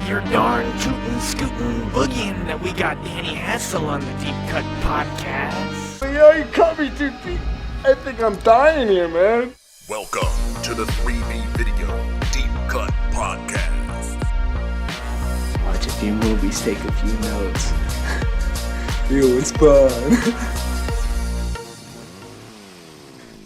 you're darn tootin', scootin', boogieing that we got Danny Hassel on the Deep Cut Podcast. Yeah, you cut me too deep. I think I'm dying here, man. Welcome to the 3D Video Deep Cut Podcast. Watch a few movies, take a few notes. It was fun.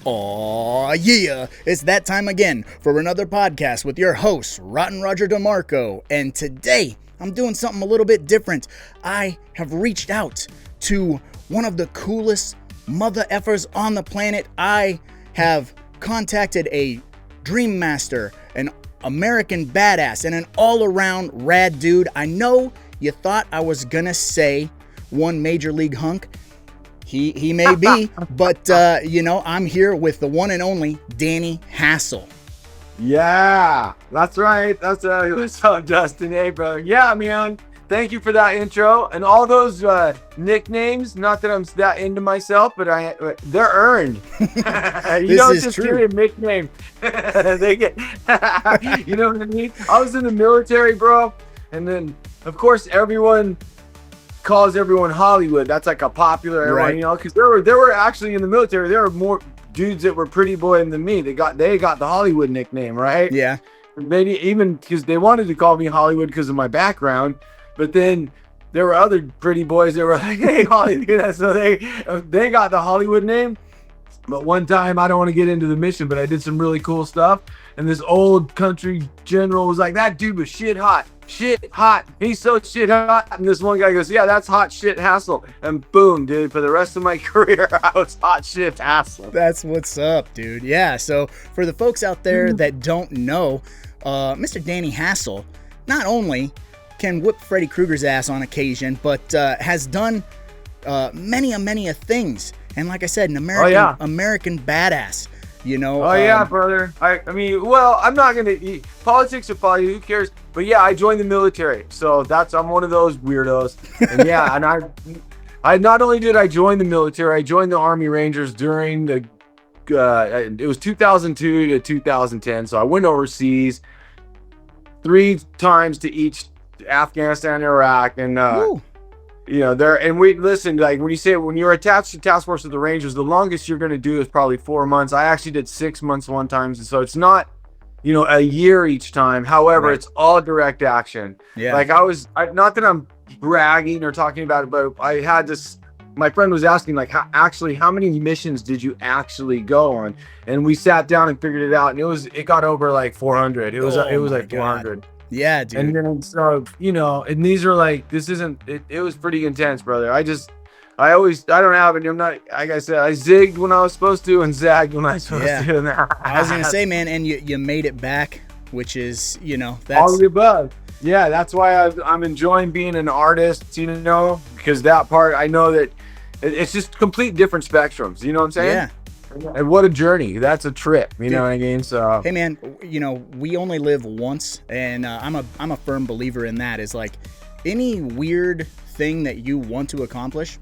Aw, yeah! It's that time again for another podcast with your host, Rotten Roger DeMarco. And today, I'm doing something a little bit different. I have reached out to one of the coolest mother effers on the planet. I have contacted a dream master, an American badass, and an all-around rad dude. I know you thought I was gonna say one major league hunk. He may be, but I'm here with the one and only Danny Hassel. Yeah, that's right. What's up, Justin? Hey, brother. Yeah, man. Thank you for that intro and all those nicknames. Not that I'm that into myself, but they're earned. You don't just give me a nickname. They get, you know what I mean? I was in the military, bro, and then of course everyone calls everyone Hollywood. That's like a popular, right? You know, because there were actually in the military there were more dudes that were pretty boy than me. They got the Hollywood nickname, right? Yeah. Maybe even because they wanted to call me Hollywood because of my background. But then there were other pretty boys that were like, hey, Hollywood. So they got the Hollywood name. But one time, I don't want to get into the mission, but I did some really cool stuff. And this old country general was like, that dude was shit hot. He's so shit hot. And this one guy goes, yeah, that's hot shit Hassel. And boom, dude, for the rest of my career, I was hot shit Hassel. That's what's up, dude. Yeah, so for the folks out there that don't know, Mr. Danny Hassel not only can whip Freddy Krueger's ass on occasion, but has done many things. And like I said, an American badass, you know. Yeah, brother. I mean, well, I'm not going to politics or politics, who cares? But yeah, I joined the military. So I'm one of those weirdos. And yeah, and I not only did I join the military, I joined the Army Rangers during the, it was 2002 to 2010. So I went overseas 3 times to each Afghanistan and Iraq, and you know, we listened, like when you're attached to task force of the Rangers, the longest you're going to do is probably 4 months. I actually did 6 months one time, so it's not, you know, a year each time. However, It's all direct action. Yeah, like not that I'm bragging or talking about it, but I had this. My friend was asking, like, how many missions did you actually go on? And we sat down and figured it out, and it got over like 400. It was like 400. God. Yeah, dude. And then so, you know, and these are like, it was pretty intense, brother. I don't have it. I'm not, like I said, I zigged when I was supposed to and zagged when I was supposed to. I was going to say, man, and you made it back, which is, you know, that's all of the above. Yeah, that's why I'm enjoying being an artist, you know, because that part, I know that it's just complete different spectrums. You know what I'm saying? Yeah. And what a journey. That's a trip. You know what I mean? So hey, man, you know, we only live once, and I'm a firm believer in that. Is like any weird thing that you want to accomplish,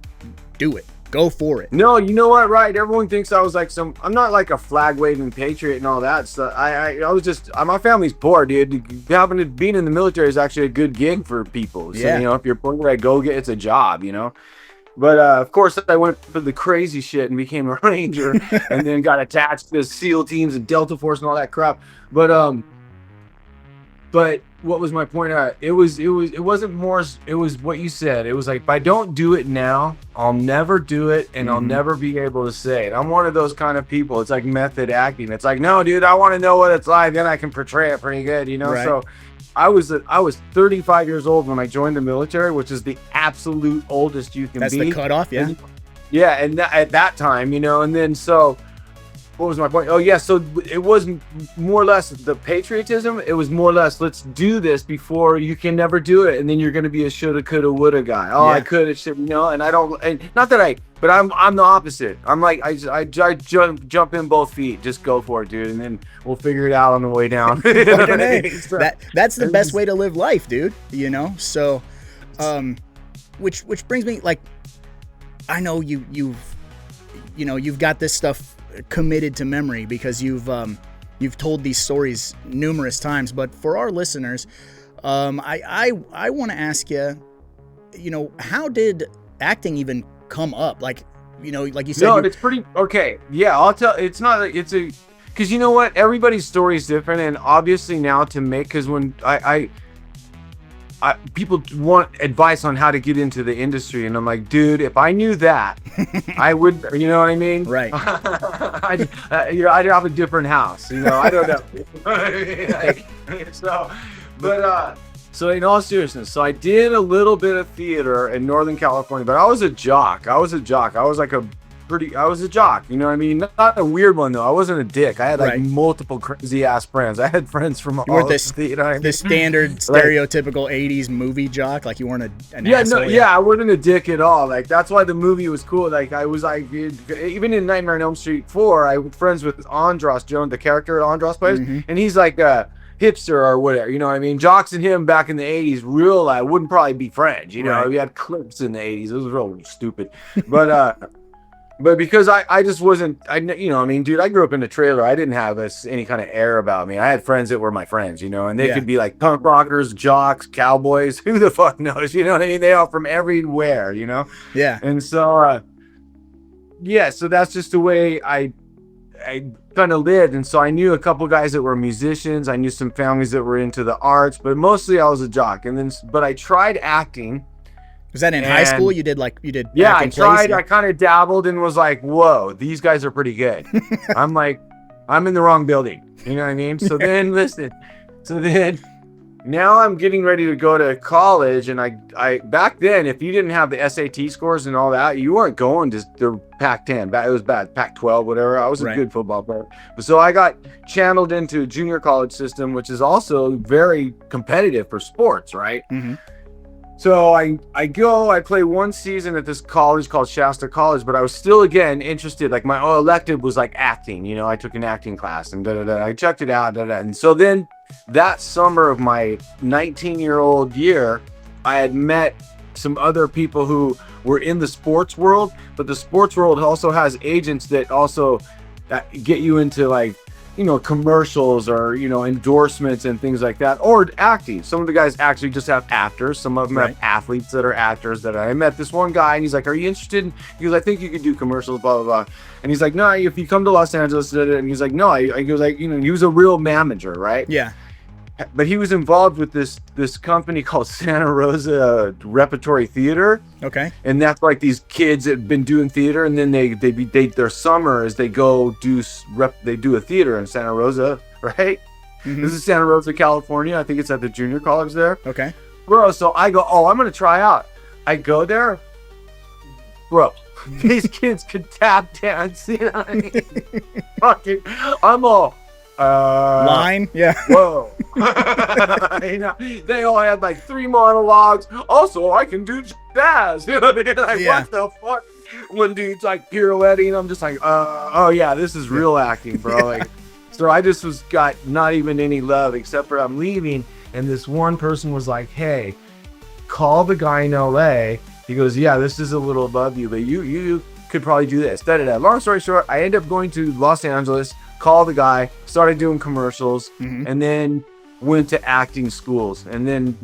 do it. Go for it. No, you know what? Right? Everyone thinks I was like I'm not like a flag waving patriot and all that stuff. I was just my family's poor, dude. Being in the military is actually a good gig for people. So you know, if you're poor, it's a job. You know. But of course, I went for the crazy shit and became a Ranger, and then got attached to the SEAL teams and Delta Force and all that crap. But what was my point? It wasn't more. It was what you said. It was like, if I don't do it now, I'll never do it, and I'll never be able to say it. I'm one of those kind of people. It's like method acting. It's like, no, dude, I want to know what it's like, then I can portray it pretty good, you know. Right. So I was 35 years old when I joined the military, which is the absolute oldest you can be. That's the cutoff, yeah. And at that time, you know, and then so what was my point? Oh yeah, so it was more or less the patriotism. It was more or less, let's do this before you can never do it, and then you're going to be a shoulda, coulda, woulda guy. Oh, yeah. I could, you know, and I don't, and not that but I'm the opposite. I'm like, I jump in both feet, just go for it, dude, and then we'll figure it out on the way down. That's the best way to live life, dude. You know, so, which brings me, like, I know you've got this stuff committed to memory because you've told these stories numerous times, but for our listeners, I want to ask you, how did acting even come up? Like, like you said. No, it's pretty okay. Yeah, I'll tell. It's not. It's a because you know what? Everybody's story is different, and obviously now to make because when I people want advice on how to get into the industry, and I'm like, dude, if I knew that, I would. You know what I mean? Right. I'd have a different house. I don't know. So in all seriousness, so I did a little bit of theater in Northern California, but I was a jock. I was a jock. I was a jock. You know what I mean? Not a weird one though. I wasn't a dick. I had like multiple crazy ass friends. I had friends from all over the theater. The standard stereotypical 80s movie jock. Like you weren't an asshole. I wasn't a dick at all. Like that's why the movie was cool. Like I was like, even in Nightmare on Elm Street 4, I was friends with Andros Jones, the character that Andros plays, and he's like hipster or whatever, you know what I mean? Jocks and him back in the 80s wouldn't probably be friends, we had clips in the 80s. It was real stupid. But because I just wasn't, dude, I grew up in a trailer. I didn't have any kind of air about me. I had friends that were my friends, and they could be like punk rockers, jocks, cowboys, who the fuck knows, you know what I mean? They are from everywhere, Yeah. And so, so that's just the way I kind of lived. And so I knew a couple guys that were musicians. I knew some families that were into the arts, but mostly I was a jock. But I tried acting. Was that in high school? You did. Yeah, I tried. Yeah. I kind of dabbled and was like, whoa, these guys are pretty good. I'm like, I'm in the wrong building. You know what I mean? So then now I'm getting ready to go to college, and I back then, if you didn't have the SAT scores and all that, you weren't going to the Pac-10. It was bad, Pac-12, whatever. I was a good football player. But so I got channeled into a junior college system, which is also very competitive for sports, right? Mm-hmm. So I play one season at this college called Shasta College, but I was still, again, interested. Like my elective was like acting, I took an acting class and I checked it out, And so then that summer of my 19-year-old year, I had met some other people who were in the sports world, but the sports world also has agents that also get you into like, commercials or, endorsements and things like that, or acting. Some of the guys actually just have actors. Some of them have athletes that are actors. That I met this one guy and he's like, are you interested? He goes, I think you could do commercials, blah, blah, blah. And he's like, no, if you come to Los Angeles, and he's like, no, I goes like, he was a real manager, right? Yeah. But he was involved with this company called Santa Rosa Repertory Theater. Okay. And that's like these kids that have been doing theater, and then they their summer is they go do a theater in Santa Rosa, right? Mm-hmm. This is Santa Rosa, California. I think it's at the junior college there. Okay. Bro, so I go, I'm gonna try out. I go there, bro. These kids could tap dance. You know what I mean? Fucking, I'm all. Line, yeah. Whoa. They all had like 3 monologues. Also, I can do jazz. You know what I mean? Like, what the fuck? One dude's like pirouetting. I'm just like, oh yeah, this is real acting, bro. Like, so I just got not even any love except for I'm leaving, and this one person was like, hey, call the guy in LA. He goes, yeah, this is a little above you, but you could probably do this. Da-da-da. Long story short, I ended up going to Los Angeles. Called the guy, started doing commercials, and then went to acting schools, and then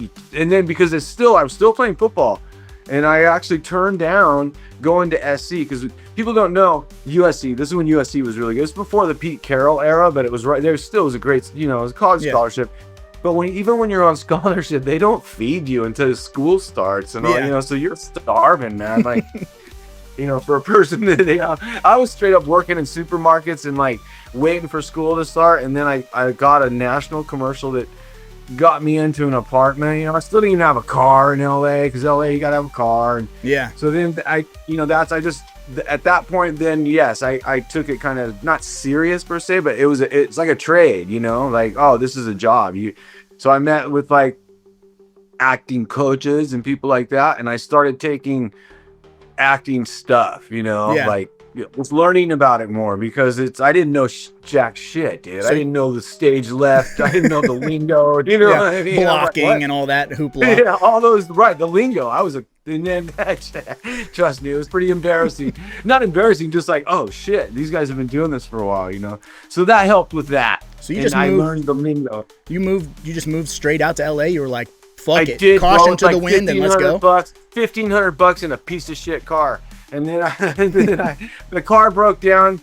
because I was still playing football, and I actually turned down going to SC because people don't know USC. This is when USC was really good. It was before the Pete Carroll era, but it was right there. Still was a great, it was a college scholarship. But even when you're on scholarship, they don't feed you until school starts, and all, so you're starving, man. Like. For a person that I was straight up working in supermarkets and like waiting for school to start, and then I got a national commercial that got me into an apartment. I still didn't even have a car in LA because LA you gotta have a car. And so then at that point then yes I took it kind of not serious per se, but it's like a trade. Like, oh, this is a job. So I met with like acting coaches and people like that, and I started taking acting stuff, like was learning about it more because I didn't know jack shit, dude. I didn't know the stage left. I didn't know the lingo. You know what I mean? Blocking and all that hoopla. Yeah, all those, right, the lingo. And then, trust me, it was pretty embarrassing. Not embarrassing, just like, oh shit, these guys have been doing this for a while, you know? So that helped with that. So I learned the lingo. You just moved straight out to LA. You were like, fuck it. Did, Caution to the wind and let's go. $1,500 in a piece of shit car. And then, the car broke down.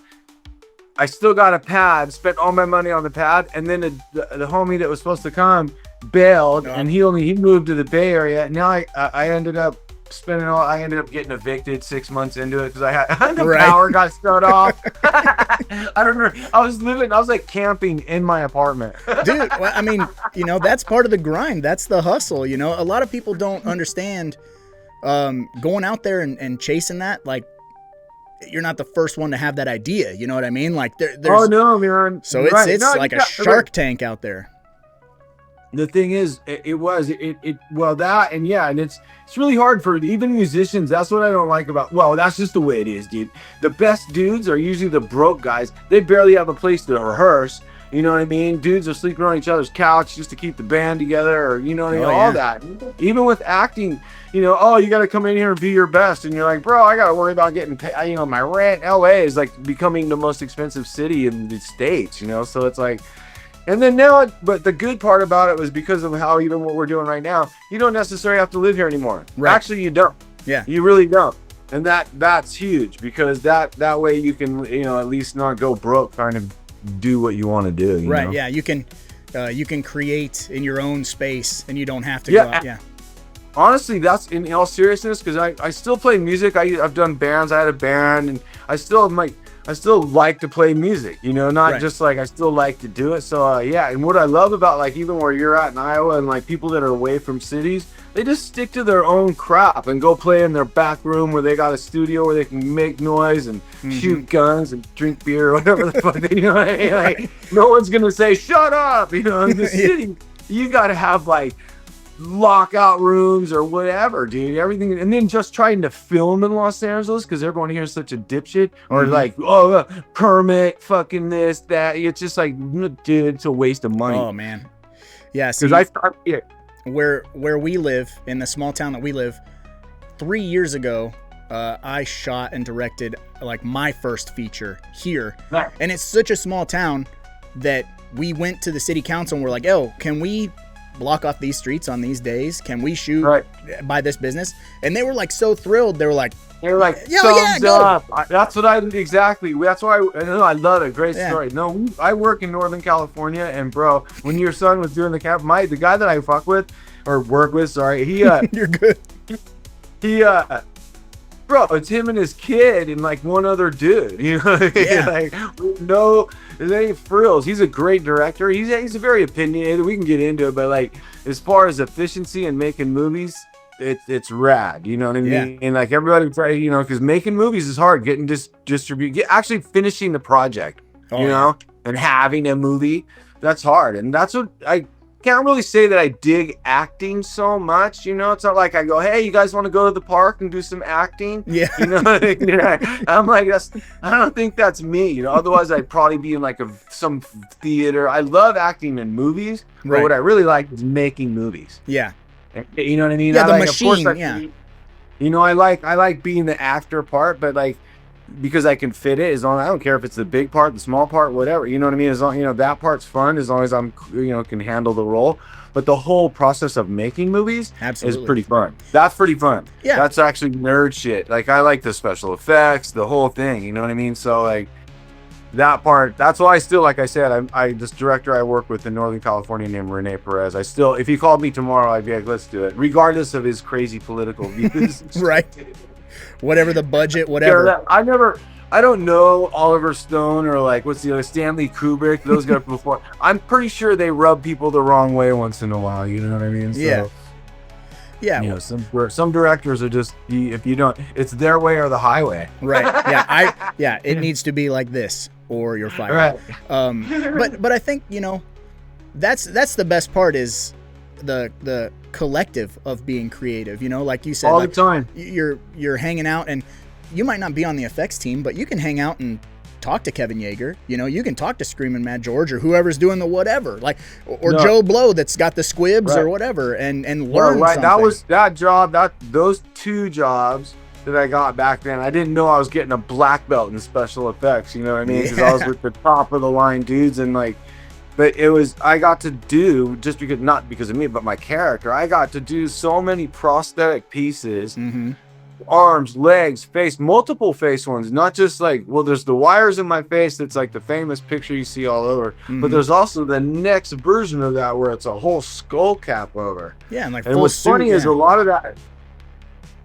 I still got a pad, spent all my money on the pad. And then the homie that was supposed to come bailed and he moved to the Bay Area. Now I ended up getting evicted 6 months into it because the power got shut off. I don't know. I was like camping in my apartment. Dude, well, I mean, you know, that's part of the grind. That's the hustle. You know, a lot of people don't understand going out there and chasing that. Like, you're not the first one to have that idea. You know what I mean? Like, there's. Oh no, man. So it's like a Shark Tank out there. The thing is, and it's really hard for even musicians. That's what I don't like about, that's just the way it is, dude. The best dudes are usually the broke guys. They barely have a place to rehearse. You know what I mean? Dudes are sleeping on each other's couch just to keep the band together, or, you know what I mean? All that. Even with acting, you know, you got to come in here and be your best. And you're like, bro, I got to worry about getting paid. You know, my rent. LA is like becoming the most expensive city in the States, you know? So it's like, and then now, but the good part about it was because of how even what we're doing right now, you don't necessarily have to live here anymore. Right. Actually, you don't. Yeah. You really don't. And that's huge because that way you can, you know, at least not go broke trying to do what you want to do. You know? Yeah. You can create in your own space and you don't have to go out. Yeah. Honestly, that's in all seriousness, because I still play music. I've done bands. I had a band, and I still like to play music, you know, not just like I still like to do it. So and what I love about like even where you're at in Iowa and like people that are away from cities, they just stick to their own crap and go play in their back room where they got a studio where they can make noise and shoot guns and drink beer or whatever the fuck they, you know what I mean? Like, no one's gonna say shut up, you know. In the city, you gotta have like lockout rooms or whatever, dude, everything. And then just trying to film in Los Angeles because everyone here is such a dipshit, or like permit fucking this that. It's just like, dude, it's a waste of money. Oh man, yeah. Because where we live, in the small town that we live, 3 years ago, I shot and directed like my first feature here. Nice. And it's such a small town that we went to the city council and we're like, can we block off these streets on these days? Can we shoot by this business? And they were like so thrilled. They were like, thumbs up. That's what exactly. That's why I love it. Great story. No, I work in Northern California, and bro, when your son was doing the camp, the guy that I work with, he you're good. Bro, it's him and his kid and like one other dude, you know what I mean? Yeah. Like, no, there's any frills. He's a great director. He's a very opinionated. We can get into it, but like as far as efficiency and making movies, it's rad. You know what I mean? Yeah. And like everybody, you know, because making movies is hard. Getting actually finishing the project, you know, and having a movie, that's hard. And that's what I can't really say that I dig acting so much, you know. It's not like I go, hey, you guys want to go to the park and do some acting? Yeah, you know. I'm like, I don't think that's me, you know. Otherwise, I'd probably be in like some theater. I love acting in movies, but what I really like is making movies. Yeah, you know what I mean. Yeah, the machine. You know, I like being the actor part, but like, because I can fit it, as long I don't care if it's the big part, the small part, whatever, you know what I mean. As long, you know, that part's fun as long as I'm, you know, can handle the role. But the whole process of making movies is pretty fun. That's pretty fun. Yeah, that's actually nerd shit. Like, I like the special effects, the whole thing, you know what I mean. So like that part, that's why I still, like I said, this director I work with in Northern California named Rene Perez, I still, if he called me tomorrow, I'd be like, let's do it, regardless of his crazy political views. Right. Whatever the budget, whatever. I don't know Oliver Stone or like what's the other, Stanley Kubrick. Those guys before. I'm pretty sure they rub people the wrong way once in a while. You know what I mean? So, yeah. You know, some directors are just, if you don't, it's their way or the highway. Right. Yeah. It needs to be like this or you're fired. Right. But I think, you know, that's the best part is the collective of being creative, you know, like you said, all like, the time you're hanging out, and you might not be on the effects team, but you can hang out and talk to Kevin Yeager. You know, you can talk to Screaming Mad George or whoever's doing the whatever, like, or No. Joe Blow that's got the squibs Right. or whatever, and Well, learn right. something. That was that job. Those 2 jobs that I got back then. I didn't know I was getting a black belt in special effects. You know what I mean? Because I was Yeah. with the top of the line dudes, and like, but it was I got to do just because not because of me, but my character. I got to do so many prosthetic pieces. Mm-hmm. Arms, legs, face, multiple face ones, not just like, well, there's the wires in my face that's like the famous picture you see all over, but there's also the next version of that where it's a whole skull cap over. Yeah, and like And full what's suit, funny is yeah. a lot of that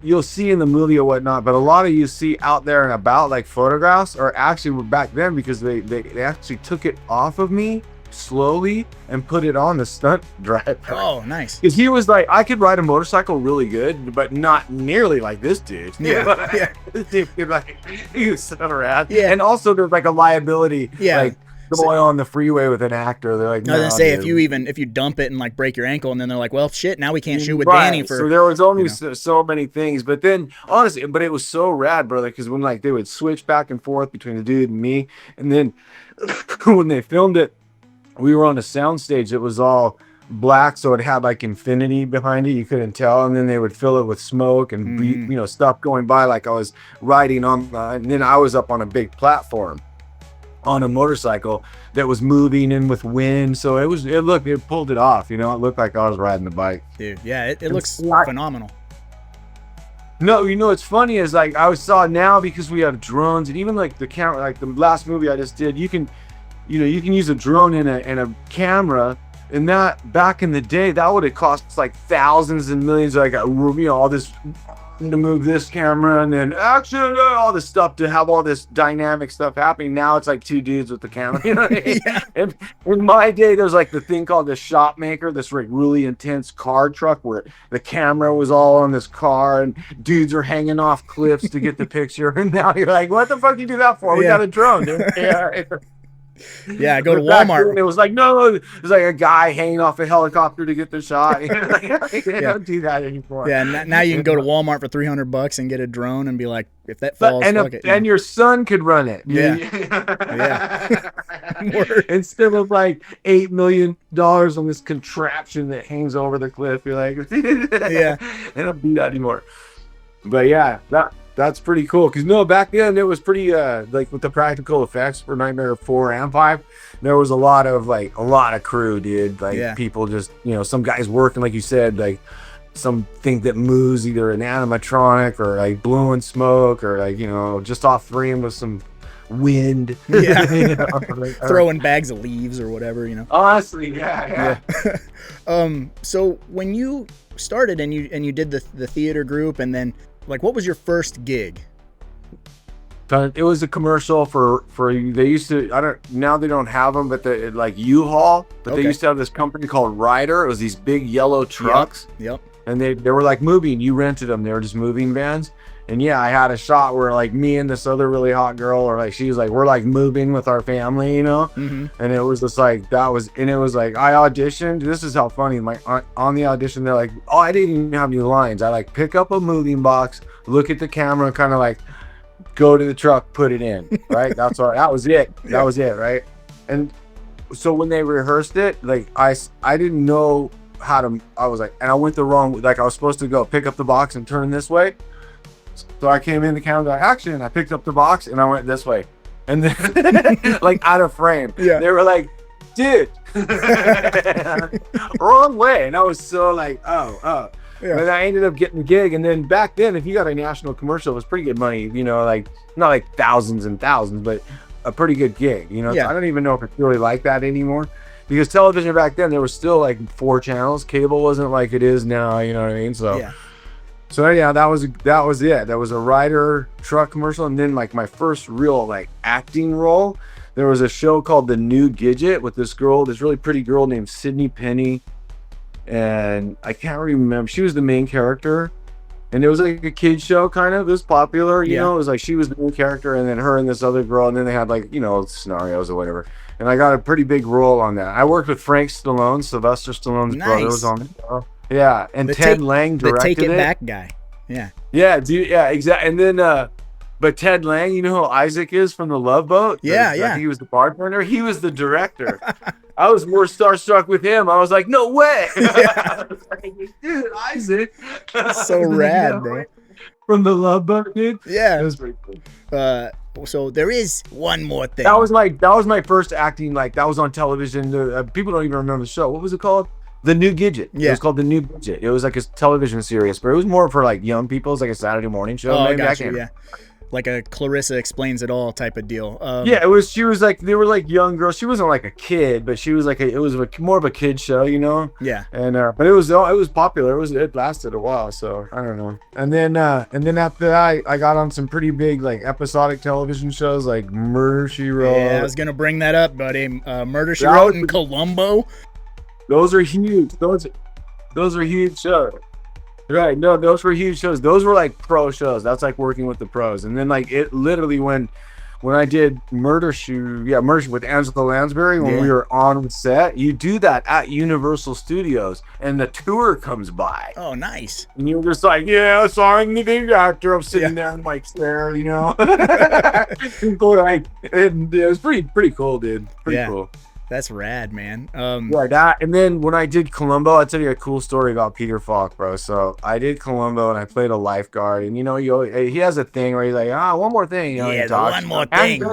you'll see in the movie or whatnot, but a lot of you see out there and about, like photographs, are actually were back then because they actually took it off of me slowly and put it on the stunt driver. Oh, nice. Because he was like, I could ride a motorcycle really good, but not nearly like this dude. Yeah, yeah. This dude could, like, he was so rad. Yeah. And also there's like a liability, Yeah. like going on the freeway with an actor. They're like, I was gonna "No, say, dude." if you dump it and like break your ankle, and then they're like, well, shit, now we can't shoot with Right. Danny for. So there was only you know. so many things, but then honestly, but it was so rad, brother, because when like they would switch back and forth between the dude and me, and then when they filmed it, we were on a sound stage that was all black, so it had like infinity behind it, you couldn't tell, and then they would fill it with smoke and stuff going by, like I was riding on and then I was up on a big platform on a motorcycle that was moving in with wind, so it pulled it off, you know, it looked like I was riding the bike. Dude, yeah, it looks like- phenomenal. No, you know what's funny is like I saw now, because we have drones, and even like the camera, like the last movie I just did, you can use a drone and a camera, and that back in the day that would have cost like thousands and millions, like all this to move this camera and then action, all this stuff to have all this dynamic stuff happening. Now it's like 2 dudes with the camera. You know what I mean? And in my day, there was like the thing called the shot maker, this like really intense car truck where the camera was all on this car and dudes are hanging off cliffs to get the picture. And now you're like, what the fuck do you do that for? We Yeah. got a drone, dude. Yeah. Yeah, I go to But back Walmart. then, it was like, no, it was like a guy hanging off a helicopter to get the shot. They don't do that anymore. Yeah, now you can go to Walmart for $300 and get a drone and be like, if that falls, fuck it. And your son could run it. Yeah. Yeah. Instead of like $8 million on this contraption that hangs over the cliff, you're like, Yeah. They don't do that anymore. But yeah, that's pretty cool. Because no, back then it was pretty like with the practical effects for Nightmare 4 and 5, there was a lot of crew, dude. Like Yeah. people just, some guys working, like you said, like something that moves, either an animatronic or like blowing smoke or like, just off frame with some wind. Yeah. Like, Throwing bags of leaves or whatever, honestly, yeah. So when you started and you did the theater group, and then like, what was your first gig? But it was a commercial for they used to, now they don't have them, but like U-Haul, but Okay. they used to have this company called Ryder. It was these big yellow trucks. Yep. And they were like moving. You rented them. They were just moving vans. And yeah, I had a shot where like me and this other really hot girl, or like she was like, we're like moving with our family, Mm-hmm. And it was just like it was like I auditioned. This is how funny. On the audition, they're like, oh, I didn't even have any lines. I like pick up a moving box, look at the camera, kind of like go to the truck, put it in. Right. That's all. That was it. That was it. Right. And so when they rehearsed it, like I didn't know how to. I was like, and I went the wrong. Like I was supposed to go pick up the box and turn this way. So I came in the camera, like, action, and I picked up the box and I went this way. And then, like, out of frame. Yeah. They were like, dude, wrong way. And I was so like, oh. Yeah. But I ended up getting the gig. And then back then, if you got a national commercial, it was pretty good money, like, not like thousands and thousands, but a pretty good gig, Yeah. So I don't even know if it's really like that anymore. Because television back then, there was still like 4 channels. Cable wasn't like it is now, you know what I mean? So. Yeah. So yeah, that was it. That was a Ryder truck commercial, and then like my first real like acting role, there was a show called The New Gidget with this really pretty girl named Sydney Penny, and I can't remember. She was the main character, and it was like a kid show kind of. It was popular, you know. It was like she was the main character, and then her and this other girl, and then they had like scenarios or whatever. And I got a pretty big role on that. I worked with Frank Stallone, Sylvester Stallone's brother was on the show. Yeah, and Ted Lang directed the Take It it. Back guy. Yeah. Yeah, dude. Yeah, exactly. And then But Ted Lang, you know who Isaac is from The Love Boat? Yeah, I yeah. think he was the bartender. He was the director. I was more starstruck with him. I was like, no way. I was like, dude, Isaac. So rad, bro. From The Love Boat, dude. Yeah. It was pretty cool. So there is one more thing. That was my first acting. Like, that was on television. People don't even remember the show. What was it called? The New Gidget. Yeah. It was called The New Gidget. It was like a television series, but it was more for like young people. It was like a Saturday morning show. Oh, maybe. gotcha, yeah. Like a Clarissa Explains It All type of deal. Yeah, she was like, they were like young girls. She wasn't like a kid, but she was like, it was more of a kid show, you know? Yeah. And, but it was popular. It lasted a while. So I don't know. And then after that, I got on some pretty big, like episodic television shows like Murder, She Wrote. Yeah, I was going to bring that up, buddy. Murder, She Wrote and Columbo. Those are huge. Those are huge shows. Right, no, those were huge shows. Those were like pro shows. That's like working with the pros. And then like it literally when I did Murder with Angela Lansbury, when we were on set, you do that at Universal Studios and the tour comes by. Oh, nice. And you're just like, yeah, sorry, the big actor. I'm sitting there in my chair, you know. It was pretty cool, dude. Pretty cool. That's rad, man. Yeah, that, and then when I did Columbo, I'll tell you a cool story about Peter Falk, bro. So I did Columbo and I played a lifeguard, and you know, he has a thing where he's like, one more thing, you know. Yeah, one more thing.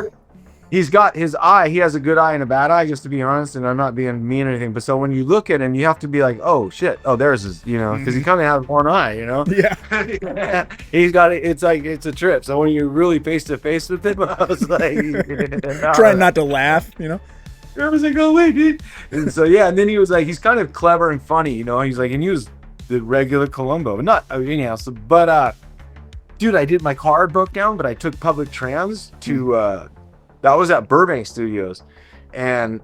He's got his eye. He has a good eye and a bad eye, just to be honest. And I'm not being mean or anything, but so when you look at him, you have to be like, oh shit, oh there's his, you know, because he kind of has one eye, you know. Yeah. He's got it. It's like it's a trip. So when you're really face to face with him, I was like, trying not to laugh, you know. I was like, oh wait, dude. And so yeah, and then he was like, he's kind of clever and funny, you know. He's like, and he was the regular Columbo, not anyhow. So, but dude, my car broke down, but I took public trams to that was at Burbank Studios, and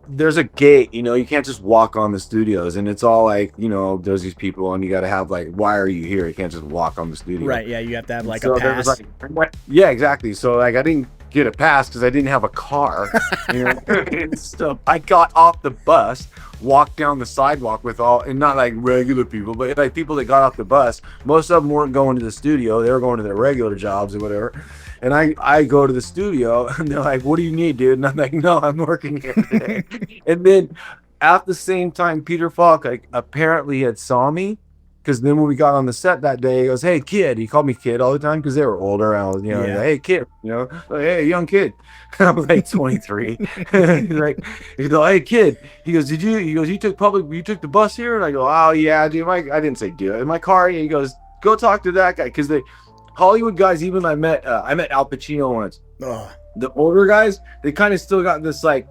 there's a gate, you know, you can't just walk on the studios, and it's all like, you know, there's these people, and you got to have like, why are you here? You can't just walk on the studio, right? Yeah, you have to have like so a pass. There was like, yeah, exactly. So like, I didn't get a pass because I didn't have a car. You know? And so I got off the bus, walked down the sidewalk with and not like regular people, but like people that got off the bus. Most of them weren't going to the studio; they were going to their regular jobs or whatever. And I go to the studio, and they're like, "What do you need, dude?" And I'm like, "No, I'm working here today." And then at the same time, Peter Falk like apparently had saw me. Because then when we got on the set that day, he goes, "Hey, kid." He called me kid all the time because they were older. I was, you know, like, "Hey, kid," you know, like, "Hey, young kid." I was like 23. He's like, "Hey, kid." He goes, you took the bus here?" And I go, "Oh, yeah, dude. I didn't say dude. In my car." He goes, "Go talk to that guy." Because the Hollywood guys, even I met Al Pacino once. Ugh. The older guys, they kind of still got this like,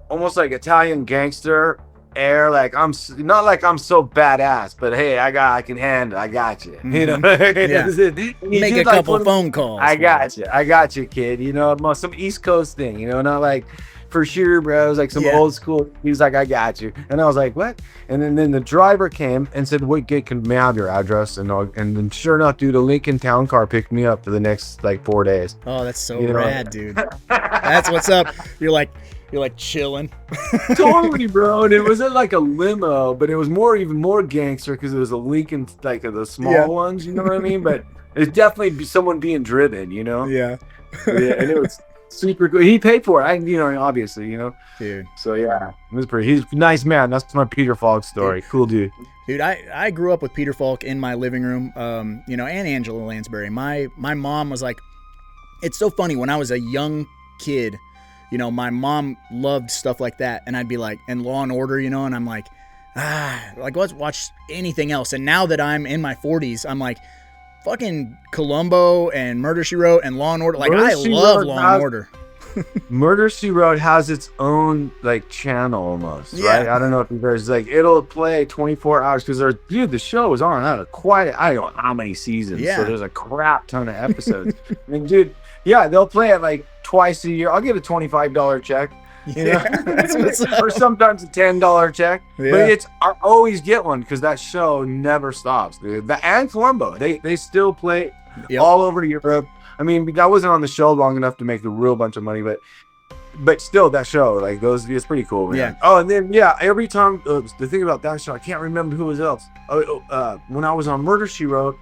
almost like Italian gangster air, like I'm not like I'm so badass, but hey, I can handle, I got you, you know. Yeah. Make a couple phone calls. I got you, kid. You know, some East Coast thing, you know, not like for sure, bro. It was like some old school. He was like, "I got you," and I was like, "What?" And then the driver came and said, "Wait, may I have your address?" And then sure enough, dude, a Lincoln Town car picked me up for the next like 4 days. Oh, that's so rad, dude. That's what's up. You're like chilling. Totally, bro. And it wasn't like a limo, but it was even more gangster because it was a Lincoln, like the small ones, you know what I mean? But it's definitely someone being driven, you know? Yeah. Yeah, and it was super good. He paid for it, obviously, you know? Dude. So yeah, he's a nice man. That's my Peter Falk story. Cool dude. Dude, I grew up with Peter Falk in my living room, you know, and Angela Lansbury. My mom was like, it's so funny, when I was a young kid, you know, my mom loved stuff like that, and I'd be like, and Law and Order, you know, and I'm like, let's watch anything else. And now that I'm in my 40s, I'm like, fucking Columbo and Murder, She Wrote and Law and Order. Like, I love Law and Order. Murder, She Wrote has its own like channel almost, right? I don't know if there's like, it'll play 24 hours because the show is on I don't know how many seasons. So there's a crap ton of episodes. I mean, dude, they'll play it like twice a year. I'll get a $25 check, you know, or sometimes a $10 check. But I always get one because that show never stops, dude. And Columbo, they still play all over Europe. I mean, that wasn't on the show long enough to make a real bunch of money, but still, that show, like it's pretty cool, man. Yeah. Oh, and then every time the thing about that show, I can't remember who was else. When I was on Murder, She Wrote,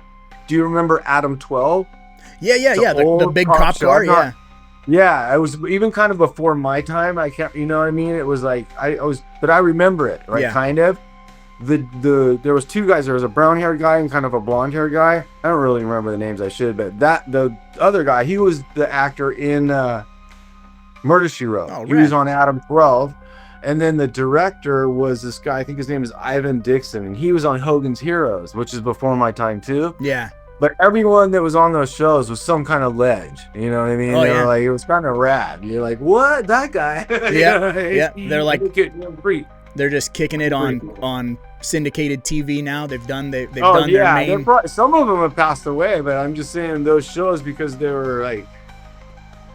do you remember Adam 12? Yeah. The old big cop show. car. Yeah. Yeah, it was even kind of before my time. I can't, you know what I mean? It was like but I remember it, right? Yeah. Kind of. There was two guys. There was a brown-haired guy and kind of a blonde-haired guy. I don't really remember the names. I should, but the other guy, he was the actor in Murder, She Wrote. Oh, he was on Adam 12, and then the director was this guy. I think his name is Ivan Dixon, and he was on Hogan's Heroes, which is before my time too. Yeah. But everyone that was on those shows was some kind of ledge. You know what I mean? Oh, They yeah. were like, it was kind of rad. You're like, what? That guy? Yeah. They're like, free. they're just kicking it Pretty cool. on syndicated TV now. They've done their they're main. some of them have passed away, but I'm just saying those shows because they were like,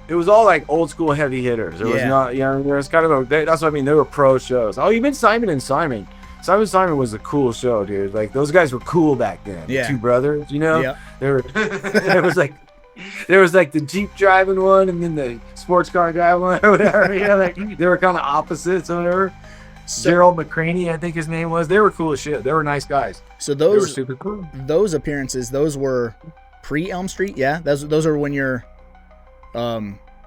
it was all like old school heavy hitters. There was not, you know, there was kind of that's what I mean. They were pro shows. Oh, even Simon and Simon. Simon was a cool show, dude. Like those guys were cool back then. Yeah. The two brothers, you know. Yeah. They were. there was like the Jeep driving one, and then the sports car guy one, or whatever. Yeah, like they were kind of opposites, or whatever. Gerald McCraney, I think his name was. They were cool as shit. They were nice guys. So They were those super cool. those appearances, those were pre Elm Street. Yeah. Those are when you're.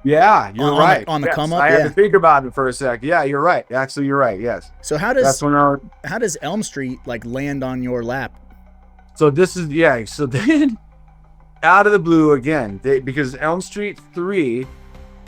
Yeah, you're right. on the Yes, come up, I had yeah. to think about it for a sec. Yeah, you're right. Actually, you're right. Yes. So how That's does when I. how does Elm Street like land on your lap? So this is So then, out of the blue again, because Elm Street 3,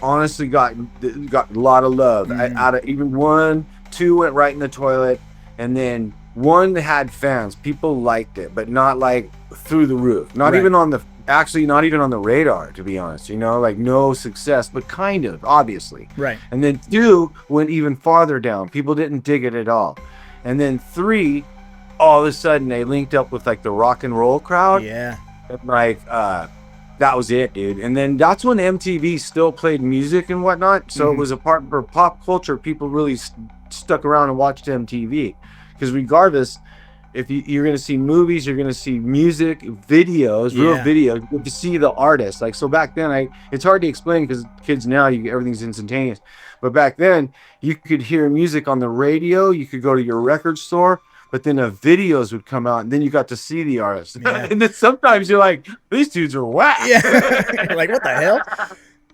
honestly got a lot of love. Out of even 1, 2 went right in the toilet, and then 1 had fans. People liked it, but not like through the roof. Not Right. even on the. Actually, not even on the radar, to be honest. You know, like no success, but kind of, obviously. Right. And then 2 went even farther down. People didn't dig it at all. And then 3, all of a sudden, they linked up with like the rock and roll crowd. Yeah. And like, that was it, dude. And then that's when MTV still played music and whatnot. So it was a part for pop culture. People really stuck around and watched MTV. Because regardless, if you're going to see movies, you're going to see music, videos, real videos, you get to see the artist. Like, so back then, it's hard to explain because kids now, everything's instantaneous. But back then, you could hear music on the radio, you could go to your record store, but then videos would come out, and then you got to see the artist. Yeah. And then sometimes you're like, these dudes are whack. Yeah. Like, what the hell?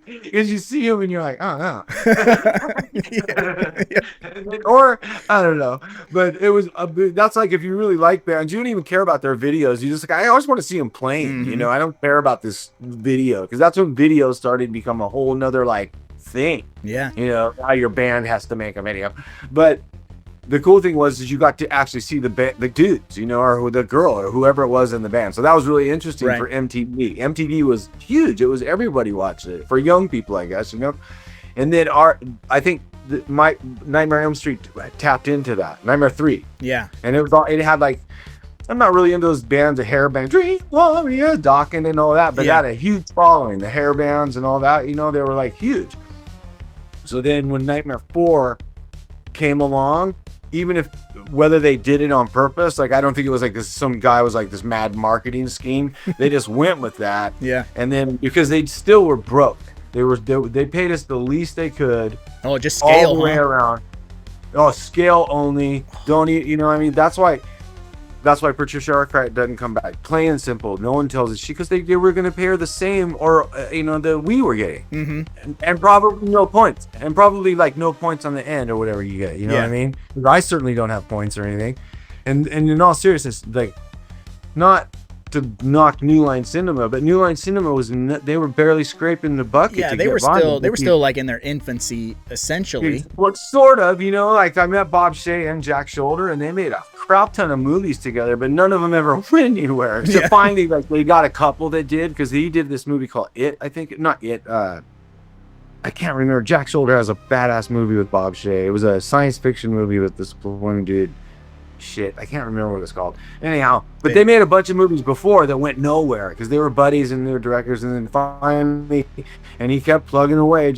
Because you see them and you're like, oh no. Yeah. Or I don't know, but it was that's like if you really like bands, you don't even care about their videos. You just like, I always want to see them playing. You know, I don't care about this video because that's when videos started to become a whole nother like thing. Yeah. You know, now your band has to make a video, but the cool thing was you got to actually see the dudes, you know, or the girl or whoever it was in the band. So that was really interesting Right. for MTV. MTV was huge. It was everybody watched it for young people, I guess, you know. And then I think my Nightmare on Elm Street tapped into that. Nightmare 3, Yeah. and it had like, I'm not really into those bands, the hair band, Dream Warrior, Dawkins and all that, but Yeah. it had a huge following. The hair bands and all that, you know, they were like huge. So then when Nightmare 4 came along, even if whether they did it on purpose, like I don't think it was like this. Some guy was like this mad marketing scheme. They just went with that. Yeah. And then because they still were broke, they paid us the least they could Oh, just scale. all the way Huh? around. Oh, scale only. Don't you know what I mean? That's why Patricia Arquette doesn't come back. Plain and simple. No one tells us because they were going to pay her the same, or you know, that we were getting, and probably no points, and probably like no points on the end or whatever you get. You know what I mean? 'Cause I certainly don't have points or anything, and in all seriousness, like, not to knock New Line Cinema, but New Line Cinema they were barely scraping the bucket. Yeah, to they get were by. still like in their infancy, essentially. Well, sort of, you know, like I met Bob Shea and Jack Shoulder, and they made a crap ton of movies together, but none of them ever went anywhere. So Yeah. finally, like, they got a couple that did, because he did this movie called It, I think. Not It, I can't remember. Jack Shoulder has a badass movie with Bob Shea. It was a science fiction movie with this one dude. Shit, I can't remember what it's called. Anyhow, but they made a bunch of movies before that went nowhere because they were buddies and they were directors, and then finally, and he kept plugging away.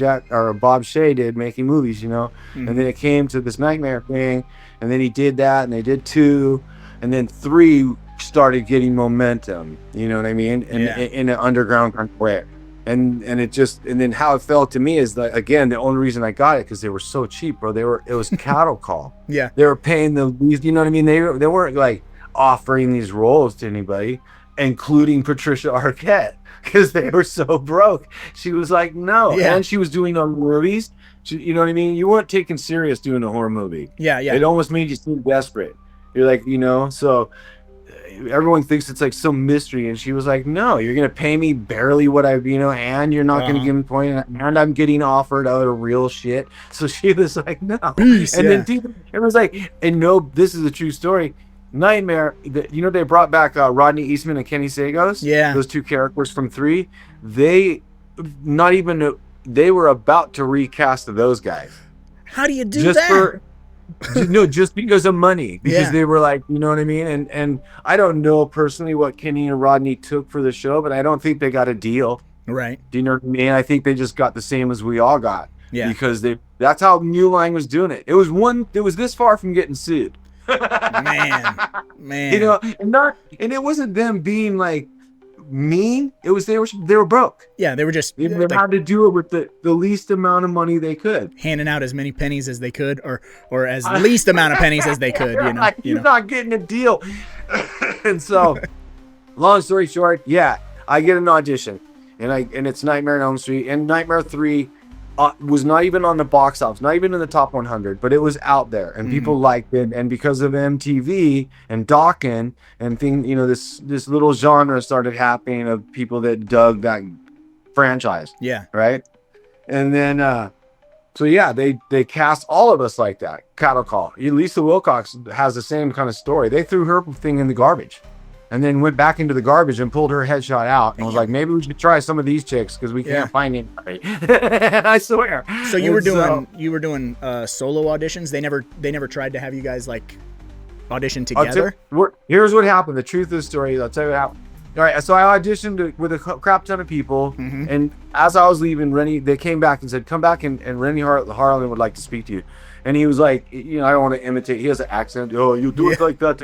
Bob Shea did, making movies, you know. And then it came to this Nightmare thing, and then he did that, and they did 2, and then 3 started getting momentum. You know what I mean? In an underground kind of way. And then how it felt to me is that, again, the only reason I got it because they were so cheap, bro. It was cattle call. Yeah. They were paying you know what I mean? They weren't like offering these roles to anybody. including Patricia Arquette, because they were so broke. She was like, no. Yeah. And she was doing on movies. You know what I mean? You weren't taken serious doing a horror movie. Yeah. It almost made you seem desperate. You're like, so everyone thinks it's like some mystery. And she was like, no, you're going to pay me barely what and you're not going to give me point. And I'm getting offered other real shit. So she was like, no. Peace, and then it was like, and no, this is a true story. Nightmare, they brought back Rodney Eastman and Kenny Sagos. Yeah. Those two characters from 3. They were about to recast those guys. How do you do that? Just because of money. Because Yeah. they were like, you know what I mean? And I don't know personally what Kenny and Rodney took for the show, but I don't think they got a deal. Right. Do you know what I mean? I think they just got the same as we all got. Yeah. Because that's how New Line was doing it. It was this far from getting sued. Man. And it wasn't them being like mean. It was they were broke. Yeah, they were just They had to do it with the least amount of money they could. handing out as many pennies as they could, or as least amount of pennies as they could. You're not getting a deal. And so, long story short, yeah, I get an audition, and it's Nightmare on Elm Street, and Nightmare 3 was not even on the box office, not even in the top 100, but it was out there, and people liked it, and because of MTV and Dawkins and this little genre started happening of people that dug that franchise. Yeah. Right. And then so yeah, they cast all of us like that. Cattle Call. Lisa Wilcox has the same kind of story. They threw her thing in the garbage and then went back into the garbage and pulled her headshot out and was like, maybe we should try some of these chicks because we can't find anybody. I swear. So you were doing solo auditions. They never tried to have you guys like audition together. Here's what happened. The truth of the story. I'll tell you what happened. All right, so I auditioned with a crap ton of people, and as I was leaving, they came back and said, "Come back, and Rennie Harlan would like to speak to you." And he was like, I don't want to imitate. He has an accent. Oh, you do it like that,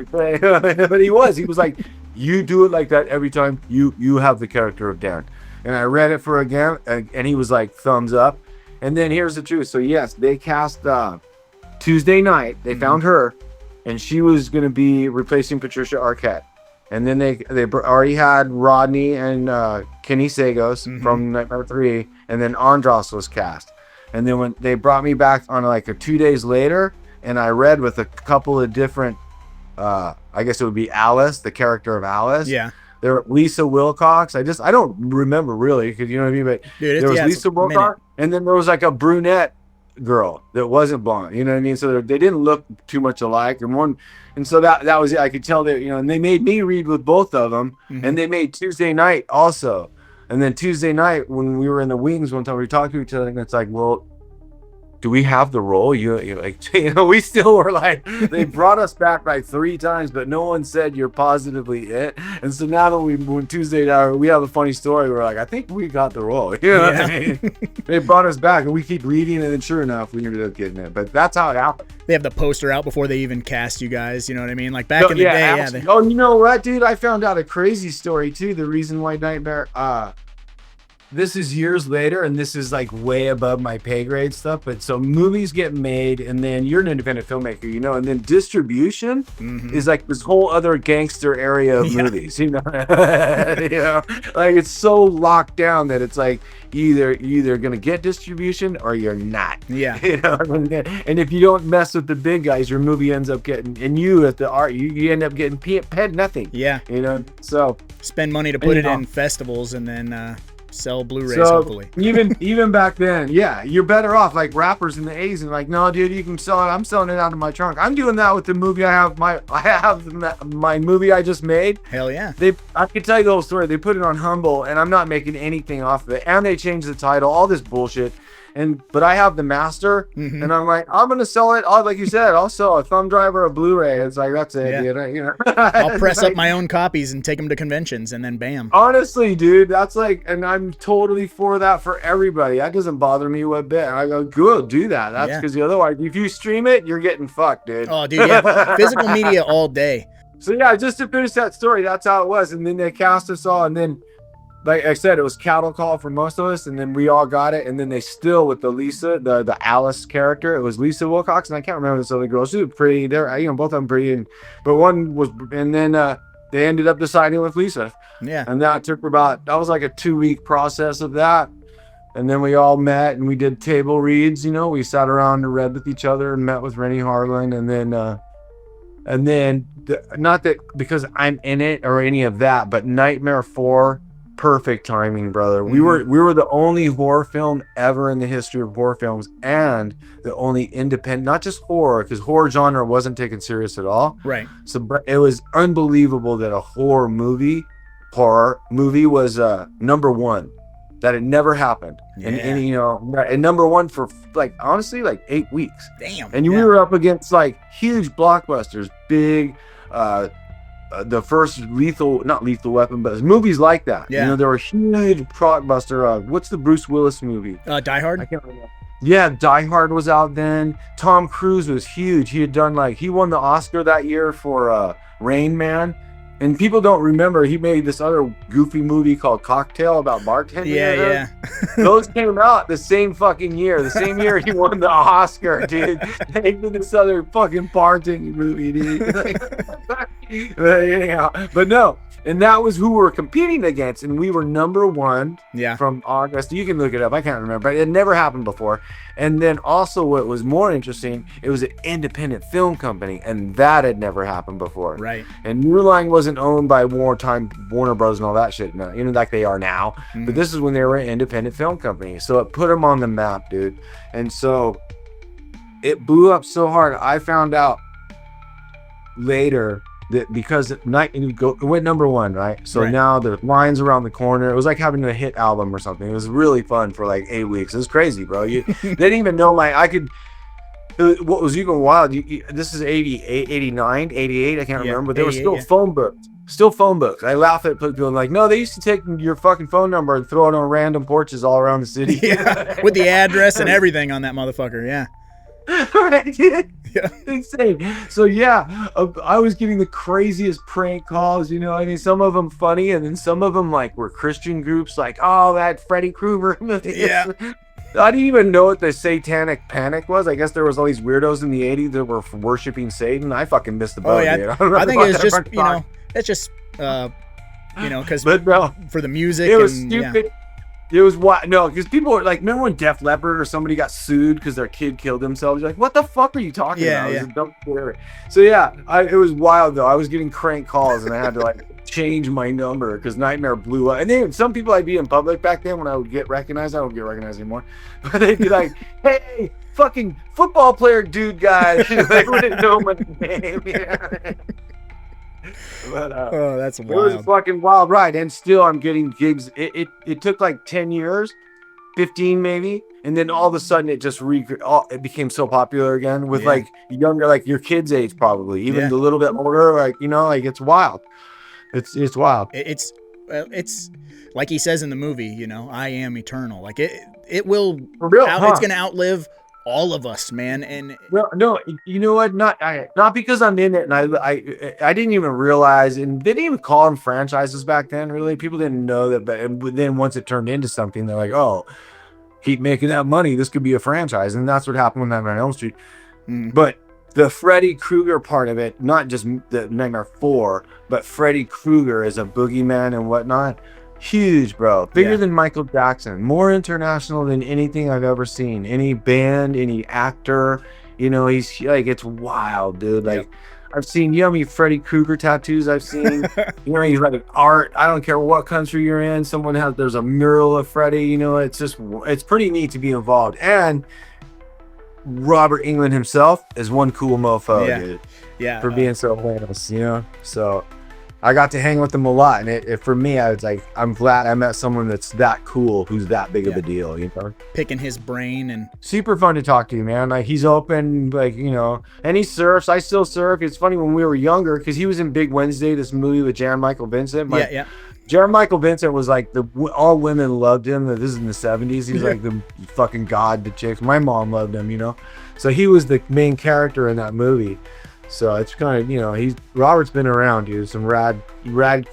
but he was like, you do it like that every time. You have the character of Dan. And I read it for again, and he was like, thumbs up. And then here's the truth. So yes, they cast Tuesday night. They found her, and she was going to be replacing Patricia Arquette. And then they already had Rodney and Kenny Sagos from Nightmare 3, and then Andros was cast. And then when they brought me back on like 2 days later, and I read with a couple of different, I guess it would be Alice, the character of Alice. Yeah. There were Lisa Wilcox. I don't remember really, because you know what I mean. But dude, there was Lisa Wilcox, and then there was like a brunette girl that wasn't blonde. You know what I mean? So they didn't look too much alike. And so that was it. I could tell that, and they made me read with both of them, and they made Tuesday night also. And then Tuesday night when we were in the wings one time, we talked to each other, and it's like, well, do we have the role? We still were like, they brought us back like 3 times, but no one said you're positively it. And so now that when Tuesday night, we have a funny story. We're like, I think we got the role. You know what I mean? They brought us back, and we keep reading, and then sure enough, we ended up getting it. But that's how it happened. They have the poster out before they even cast you guys. You know what I mean? Like back in the day. Oh, you know what, dude? I found out a crazy story too. The reason why Nightmare. This is years later, and this is like way above my pay grade stuff. But so movies get made, and then you're an independent filmmaker, and then distribution is like this whole other gangster area of movies, like it's so locked down that it's like you're either gonna get distribution or you're not. Yeah. And if you don't mess with the big guys, your movie ends up getting, and you at the art, you end up getting paid nothing. Yeah. So spend money to put it in festivals and then sell Blu-rays, so hopefully. even back then, yeah, you're better off like rappers in the 80s and like, no, dude, you can sell it. I'm selling it out of my trunk. I'm doing that with the movie I have my movie I just made. Hell yeah. I can tell you the whole story. They put it on Humble, and I'm not making anything off of it. And they changed the title, all this bullshit. But I have the master, and I'm like, I'm gonna sell it. Like you said, I'll sell a thumb drive or a Blu-ray. It's like, that's it, dude. I'll press up my own copies and take them to conventions, and then bam. Honestly, dude, that's like, and I'm totally for that for everybody. That doesn't bother me one bit. I go, good, do that. That's because otherwise, if you stream it, you're getting fucked, dude. Oh, dude, yeah, physical media all day. So yeah, just to finish that story, that's how it was. And then they cast us all, and then, like I said, it was cattle call for most of us, and then we all got it. And then they still, with the Lisa, the Alice character, it was Lisa Wilcox, and I can't remember this other girl. She was pretty. They're, both of them pretty. But one was, and then they ended up deciding with Lisa. Yeah. And that was like a 2-week process of that. And then we all met and we did table reads, you know, we sat around and read with each other and met with Rennie Harlan. And then not that because I'm in it or any of that, but Nightmare 4, perfect timing, brother. We were the only horror film ever in the history of horror films, and the only independent, not just horror, because horror genre wasn't taken serious at all. Right. So it was unbelievable that a horror movie was number one. That it never happened. Yeah. And you know, and number one for like honestly like 8 weeks. Damn. And we were up against like huge blockbusters, big the first not lethal weapon, but movies like that. Yeah. You know, there were huge blockbuster. What's the Bruce Willis movie? Die Hard? I can't remember. Yeah, Die Hard was out then. Tom Cruise was huge. He won the Oscar that year for Rain Man. And people don't remember he made this other goofy movie called Cocktail about bartending. Yeah. Those came out the same fucking year. The same year he won the Oscar, dude. They did this other fucking bartending movie, dude. But anyhow, but no. And that was who we were competing against. And we were number one from August. You can look it up. I can't remember. But it never happened before. And then also what was more interesting, it was an independent film company. And that had never happened before. Right. And New Line wasn't owned by Warner Bros. And all that shit. No, you know, like they are now. Mm-hmm. But this is when they were an independent film company. So it put them on the map, dude. And so it blew up so hard. I found out later that because it went number one, right? So now the lines around the corner. It was like having a hit album or something. It was really fun for like 8 weeks. It was crazy, bro. They didn't even know what was even wild. This is 88, 89, 88. I can't remember, but there were still phone books. Still phone books. I laugh at people and like, no, they used to take your fucking phone number and throw it on random porches all around the city. Yeah, with the address and everything on that motherfucker. Yeah. Right, yeah. Insane. So I was getting the craziest prank calls, you know. I mean, some of them funny, and then some of them like were Christian groups, like, oh, that Freddy Krueger. Yeah. I didn't even know what the satanic panic was. I guess there was all these weirdos in the 80s that were worshiping Satan. I fucking missed the boat. I think it was just, you know, it's just, you know, because for the music. It was stupid. Yeah. It was what? No, because people were like, remember when Def Leppard or somebody got sued because their kid killed themselves? You're like, what the fuck are you talking about? It was a dumb story. So it was wild though. I was getting crank calls and I had to like change my number because Nightmare blew up. And then some people I'd be in public back then when I would get recognized. I don't get recognized anymore, but they'd be like, hey, fucking football player dude guy. They wouldn't know my name. Yeah. But, that's wild. It was a fucking wild ride, and still I'm getting gigs. It took like 10 years, 15 maybe, and then all of a sudden it just it became so popular again with like younger, like your kids' age probably, even a little bit older. Like, you know, like it's wild. It's wild. It's like he says in the movie, you know, I am eternal. Like it will. For real, it's gonna outlive all of us, man. And well, no, you know what? Not because I'm in it, and I didn't even realize, and they didn't even call them franchises back then. Really, people didn't know that. But then once it turned into something, they're like, oh, keep making that money. This could be a franchise, and that's what happened with Nightmare on Elm Street. But the Freddy Krueger part of it, not just the Nightmare 4, but Freddy Krueger as a boogeyman and whatnot. Huge, bro. Bigger than Michael Jackson. More international than anything I've ever seen. Any band, any actor. You know, he's like, it's wild, dude. Like, I've seen, you know how many Freddy Krueger tattoos I've seen? You know, he's like art. I don't care what country you're in. There's a mural of Freddy. You know, it's pretty neat to be involved. And Robert Englund himself is one cool mofo, dude. Yeah. For being so famous, you know? So I got to hang with him a lot, and it for me, I was like, I'm glad I met someone that's that cool, who's that big of a deal, you know. Picking his brain and super fun to talk to, man. Like he's open, like, you know, and he surfs. I still surf. It's funny when we were younger because he was in Big Wednesday, this movie with Jan Michael Vincent. Jan Michael Vincent was like all women loved him. This is in the 70s. He's like the fucking god to chicks. My mom loved him, you know. So he was the main character in that movie. So it's kind of, you know, Robert's been around, dude. Some rad,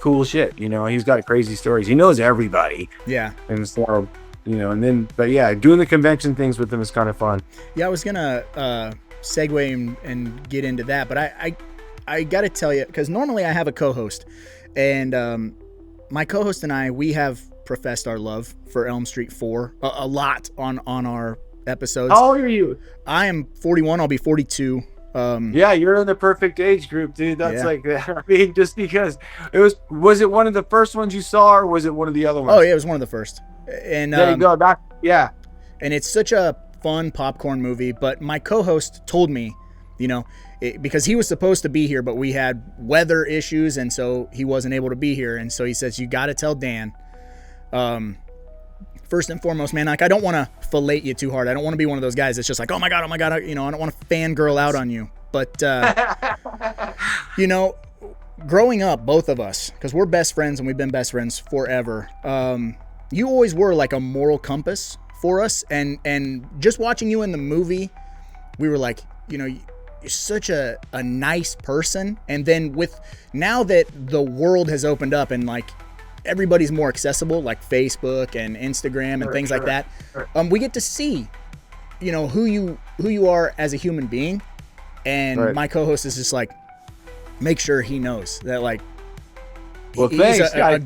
cool shit. You know, he's got crazy stories. He knows everybody. Yeah. And so, you know, and then, but yeah, doing the convention things with him is kind of fun. Yeah, I was gonna segue and get into that, but I got to tell you, because normally I have a co-host, and my co-host and I, we have professed our love for Elm Street 4 a lot on our episodes. How old are you? I am 41. I'll be 42. Yeah, you're in the perfect age group, dude. That's Yeah. like, I mean, just because was it one of the first ones you saw, or was it one of the other ones? Oh yeah, it was one of the first. And There you go. Yeah. and it's such a fun popcorn movie. But my co-host told me, because he was supposed to be here, but we had weather issues, and so he wasn't able to be here. And so he says, you got to tell Dan. First and foremost, man, like, I don't want to fillet you too hard. I don't want to be one of those guys that's just like, oh my god, I don't want to fangirl out on you. But growing up, both of us, because we're best friends and we've been best friends forever, you always were like a moral compass for us. And just watching you in the movie, we were like, you're such a nice person. And then now that the world has opened up and like everybody's more accessible, like Facebook and Instagram and things like that, we get to see, who you are as a human being. And my co-host is just like, make sure he knows that, like, Well, he's thanks. a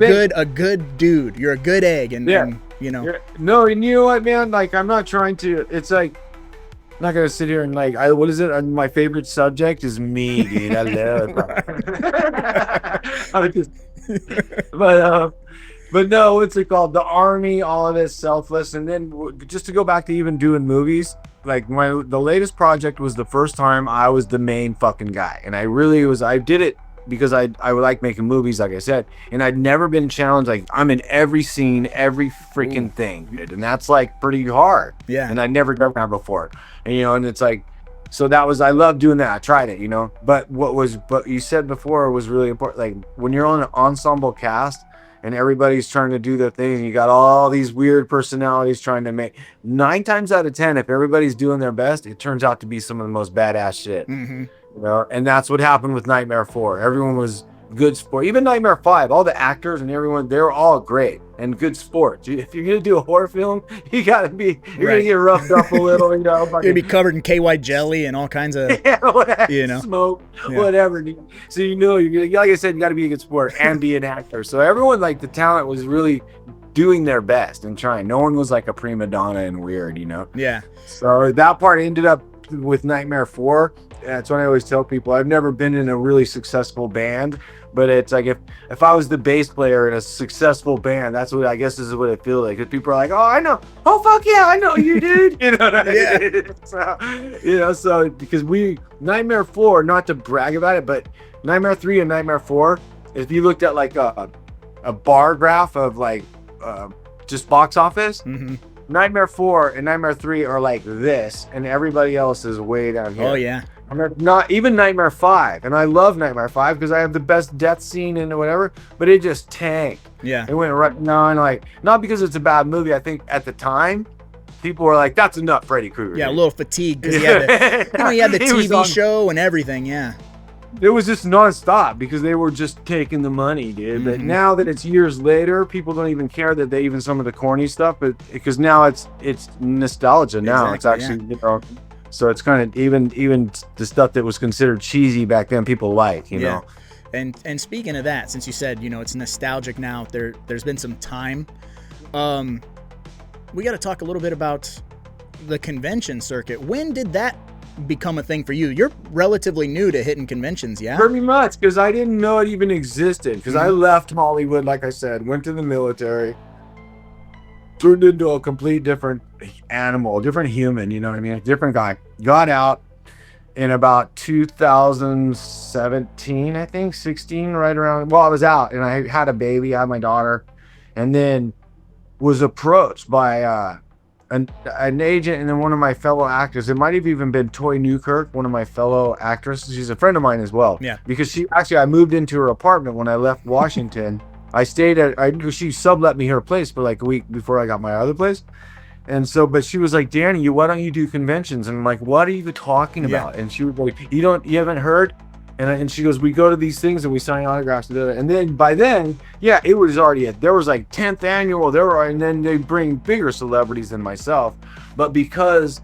good dude. You're a good egg, and No, and you know what, man? Like, I'm not trying to. It's like, I'm not gonna sit here and like, what is it? My favorite subject is me, dude. I love it. But no, what's it called? The army, all of it, selfless. And then just to go back to even doing movies, like the latest project was the first time I was the main fucking guy, and I did it because I would like making movies, like I said, and I'd never been challenged. Like, I'm in every scene, every freaking thing, dude, and that's like pretty hard. Yeah. And I'd never done that before, and it's like, so I love doing that. I tried it, but what you said before was really important. Like, when you're on an ensemble cast and everybody's trying to do their thing, and you got all these weird personalities trying to make, 9 times out of 10, if everybody's doing their best, it turns out to be some of the most badass shit. Mm-hmm. And that's what happened with Nightmare 4. Everyone was good sport. Even Nightmare 5, all the actors and everyone, they're all great and good sports. If you're gonna do a horror film, you're gonna get roughed up a little, You'd be covered in KY jelly and all kinds of, smoke, whatever. So you're gonna, like I said, you got to be a good sport and be an actor. So everyone, like, the talent was really doing their best and trying. No one was like a prima donna and weird, Yeah. So that part ended up with Nightmare 4. That's what I always tell people. I've never been in a really successful band, but it's like, if I was the bass player in a successful band, that's what I guess is what it feels like. Because people are like, oh, I know. Oh, fuck yeah, I know you, dude. You know what I mean? Yeah. So because Nightmare 4, not to brag about it, but Nightmare 3 and Nightmare 4, if you looked at like a bar graph of like just box office, Mm-hmm. Nightmare 4 and Nightmare 3 are like this, and everybody else is way down here. Oh yeah. Not even Nightmare 5, and I love Nightmare 5 because I have the best death scene and whatever, but it just tanked. Yeah. It went right down, like, not because it's a bad movie. I think at the time, people were like, "That's enough, Freddy Krueger." Yeah, a little fatigued because he had the TV show and everything. Yeah. It was just nonstop because they were just taking the money, dude. But now that it's years later, people don't even care that they even some of the corny stuff, but because now it's nostalgia. Now it's actually so it's kind of even the stuff that was considered cheesy back then, people like, you know. And speaking of that, since you said it's nostalgic now, there's been some time. We got to talk a little bit about the convention circuit. When did that become a thing for you? You're relatively new to hitting conventions, yeah? Pretty much, because I didn't know it even existed. Because I left Hollywood, like I said, went to the military, turned into a complete different animal, different human, you know what I mean? A different guy. Got out in about 2017, I think, 16, right around. Well, I was out, and I had a baby, I had my daughter, and then was approached by an agent and then one of my fellow actors. It might have even been Toy Newkirk, one of my fellow actresses. She's a friend of mine as well. Yeah. Because I moved into her apartment when I left Washington. She sublet me her place for like a week before I got my other place. And so, but she was like, Danny, why don't you do conventions? And I'm like, what are you talking about? And she was like, you haven't heard? And she goes, we go to these things and we sign autographs. And then by then, it was already, there was like 10th annual, and then they bring bigger celebrities than myself. But because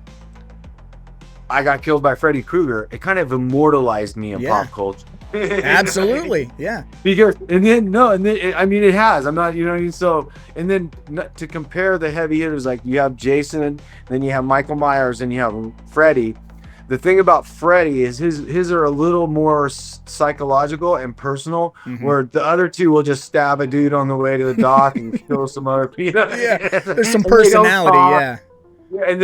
I got killed by Freddy Krueger, it kind of immortalized me in pop culture. Absolutely, yeah. Because I mean it has. I'm not, you know what I mean? So and then to compare the heavy hitters, like you have Jason, then you have Michael Myers, and you have Freddy. The thing about Freddy is his are a little more psychological and personal, where the other two will just stab a dude on the way to the dock and kill some other people. Yeah, there's some personality, yeah. Yeah, and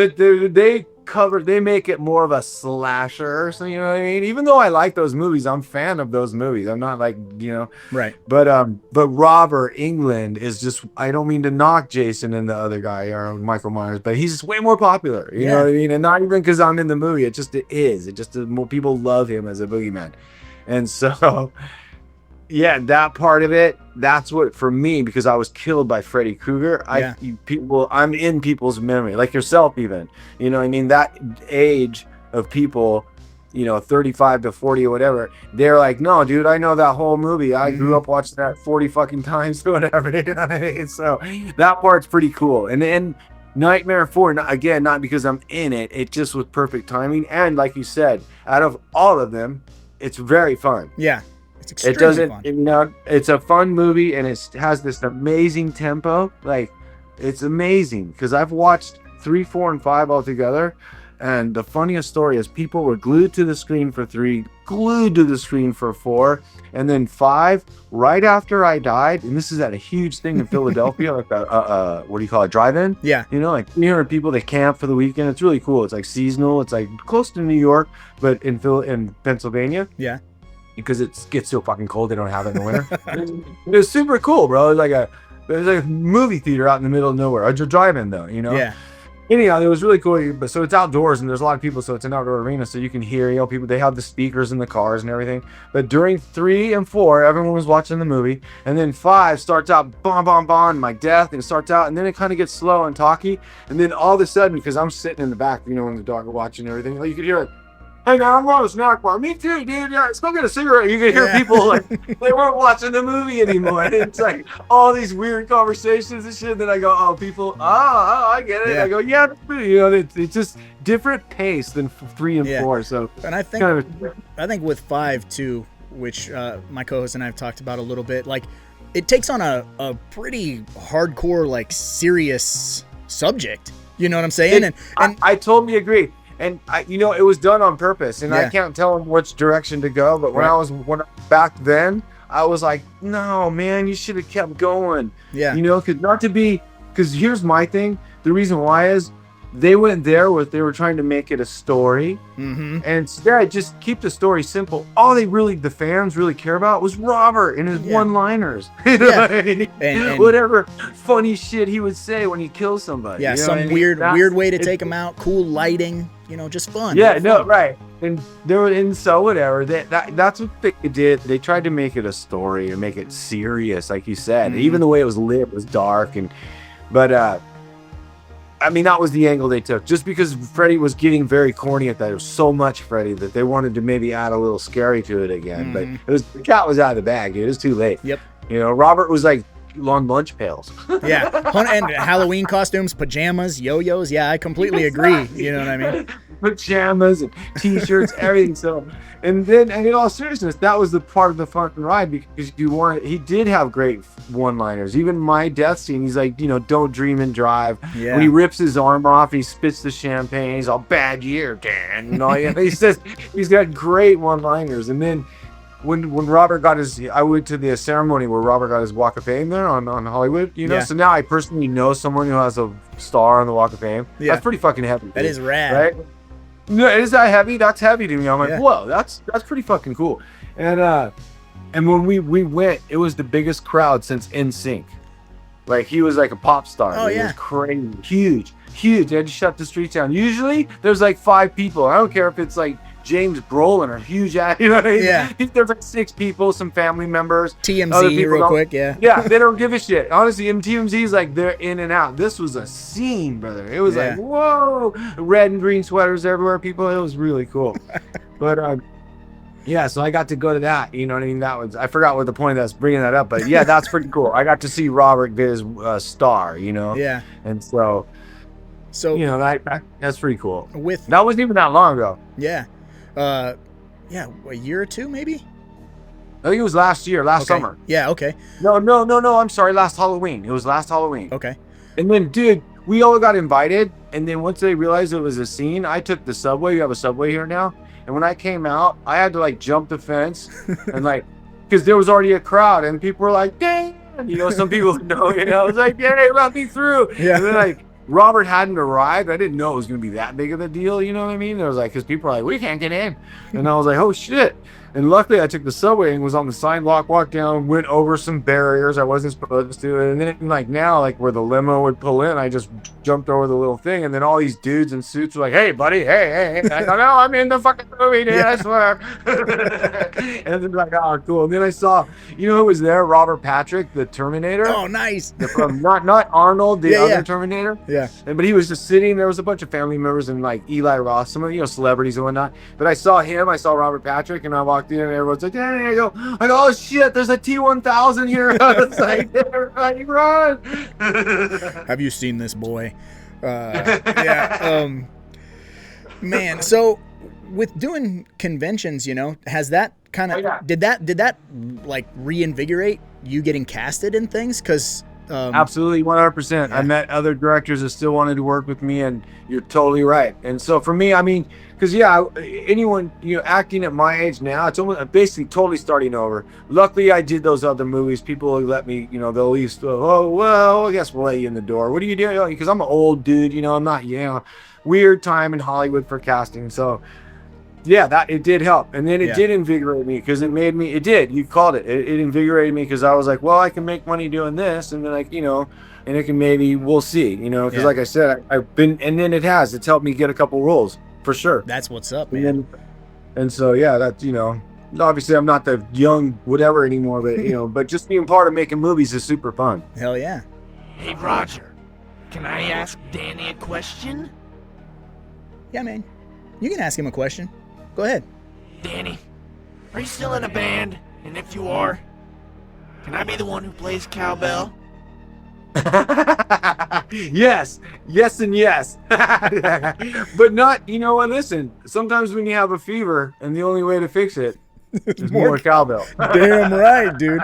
they make it more of a slasher, so you know what I mean? Even though I like those movies, I'm a fan of those movies. I'm not like, you know. Right. But Robert Englund is just, I don't mean to knock Jason and the other guy or Michael Myers, but he's just way more popular. You know what I mean? And not even because I'm in the movie. It is. It just more people love him as a boogeyman. And so yeah, that part of it, that's what, for me, because I was killed by Freddy Krueger, I'm in people's memory, like yourself even, you know what I mean? That age of people, you know, 35 to 40 or whatever, they're like, no, dude, I know that whole movie. I grew up watching that 40 fucking times or whatever. You know what I mean? So that part's pretty cool. And then Nightmare 4, again, not because I'm in it, it just was perfect timing. And like you said, out of all of them, it's very fun. Yeah. It doesn't, fun. You know, it's a fun movie, and it has this amazing tempo. Like, it's amazing because I've watched 3, 4, and 5 all together, and the funniest story is people were glued to the screen for 3, glued to the screen for 4, and then 5 right after I died. And this is at a huge thing in Philadelphia, like a what do you call it, drive-in? Yeah, you know, like 300 people. They camp for the weekend. It's really cool. It's like seasonal. It's like close to New York, but in Pennsylvania. Yeah. Because it gets so fucking cold, they don't have it in the winter. It was super cool, bro. It was like a movie theater out in the middle of nowhere. A drive-in, though, you know. Yeah. Anyhow, it was really cool. But so it's outdoors, and there's a lot of people, so it's an outdoor arena, so you can hear, you know, people. They have the speakers in the cars and everything. But during 3 and 4, everyone was watching the movie, and then 5 starts out, bon bon bon, my death, and it starts out, and then it kind of gets slow and talky, and then all of a sudden, because I'm sitting in the back, you know, in the dog watching everything, you could hear it. Hey, now I'm going to a snack bar. Me too, dude. Yeah, smoking a cigarette. You can hear people like they weren't watching the movie anymore. And it's like all these weird conversations and shit. And then I go, oh, people, I get it. Yeah. I go, yeah, you know, it's just different pace than 3 and 4. So, and I think with 5 too, which my co-host and I have talked about a little bit, like it takes on a pretty hardcore, like serious subject. You know what I'm saying? I totally agree. And you know, it was done on purpose, and I can't tell them which direction to go. But when back then, I was like, no, man, you should have kept going. Yeah, you know, because here's my thing. The reason why is they went there with they were trying to make it a story, and instead just keep the story simple. All the fans really care about was Robert and his one-liners. You know what I mean? And whatever funny shit he would say when he kills somebody. Yeah, you know some weird way to take him out. Cool lighting. You know, just fun. Yeah, no, right. And whatever. That's what they did. They tried to make it a story and make it serious, like you said. Even the way it was lit was dark, but I mean, that was the angle they took. Just because Freddy was getting very corny at that, there was so much Freddy that they wanted to maybe add a little scary to it again. But the cat was out of the bag, dude. It was too late. Yep. You know, Robert was like on lunch pails. Yeah, and Halloween costumes, pajamas, yo-yos. Yeah, I completely agree. You know what I mean? Pajamas and t-shirts, everything. So, and in all seriousness, that was the part of the fun ride because he did have great one-liners. Even my death scene, he's like, you know, don't dream and drive. Yeah. When he rips his arm off, he spits the champagne. He's all bad year, Dan. You know, he says he's got great one-liners. And then when Robert got I went to the ceremony where Robert got his Walk of Fame there on Hollywood, you know. Yeah. So now I personally know someone who has a star on the Walk of Fame. Yeah. That's pretty fucking heavy. That is rad, right? No, is that heavy? That's heavy to me. I'm like, whoa, that's pretty fucking cool. And when we went, it was the biggest crowd since NSYNC. Like he was like a pop star. Oh, It was crazy, huge. They had to shut the streets down. Usually there's like 5 people. I don't care if it's like James Brolin or huge, you know what I mean? Yeah. There's like 6 people, some family members. TMZ real quick, yeah. Yeah, they don't give a shit. Honestly, TMZ's like they're in and out. This was a scene, brother. It was like, whoa, red and green sweaters everywhere, people. It was really cool. But yeah, so I got to go to that. You know what I mean? I forgot what the point of that's bringing that up, but yeah, that's pretty cool. I got to see Robert get his star, you know? Yeah. And so you know, that's pretty cool. That wasn't even that long ago. Yeah. A year or 2 maybe. I think it was last year, last Okay. summer. Yeah. Okay. No. I'm sorry, last Halloween. It was last Halloween. Okay. And then, dude, we all got invited. And then once they realized it was a scene, I took the subway. We have a subway here now. And when I came out, I had to like jump the fence and like, because there was already a crowd and people were like, dang. You know, some people know, you know, it was like, yeah, let me through. Yeah. And then like, Robert hadn't arrived. I didn't know it was going to be that big of a deal. You know what I mean? It was like, because people were like, we can't get in. And I was like, oh shit. And luckily I took the subway and was on the sidewalk, walked down, went over some barriers I wasn't supposed to. And then like now, like where the limo would pull in, I just jumped over the little thing. And then all these dudes in suits were like, hey buddy, hey. I go, no, I'm in the fucking movie, dude, I swear. And then like, oh cool. And then I saw, you know who was there? Robert Patrick, the Terminator. Oh, nice. From not Arnold, the other yeah. Terminator. Yeah. But he was just sitting. There was a bunch of family members and like Eli Roth, some of celebrities and whatnot. But I saw him. I saw Robert Patrick, and I walked in, and everyone's like, "Danny!" I go, oh shit! There's a T-1000 here. I was like, everybody run! Have you seen this boy? Yeah. Man. So, with doing conventions, you know, has that kind of did that like reinvigorate you getting casted in things? Because Absolutely, 100%. Yeah. I met other directors that still wanted to work with me, and you're totally right. And so for me, I mean, because anyone acting at my age now, it's almost basically totally starting over. Luckily, I did those other movies. People will let me, they'll at least, oh well, I guess we'll let you in the door. What are you doing? Because I'm an old dude, I'm not, weird time in Hollywood for casting. So yeah, it did help. And then it did invigorate me, because you called it. It invigorated me, because I was like, well, I can make money doing this, and then and it can we'll see, because like I said, it's helped me get a couple roles for sure. That's what's up, man. And so, yeah, that's, obviously I'm not the young whatever anymore, but, but just being part of making movies is super fun. Hell yeah. Hey, Roger, can I ask Danny a question? Yeah, man. You can ask him a question. Go ahead. Danny, are you still in a band? And if you are, can I be the one who plays cowbell? Yes, and yes. But not, listen, sometimes when you have a fever and the only way to fix it is more cowbell. Damn right, dude.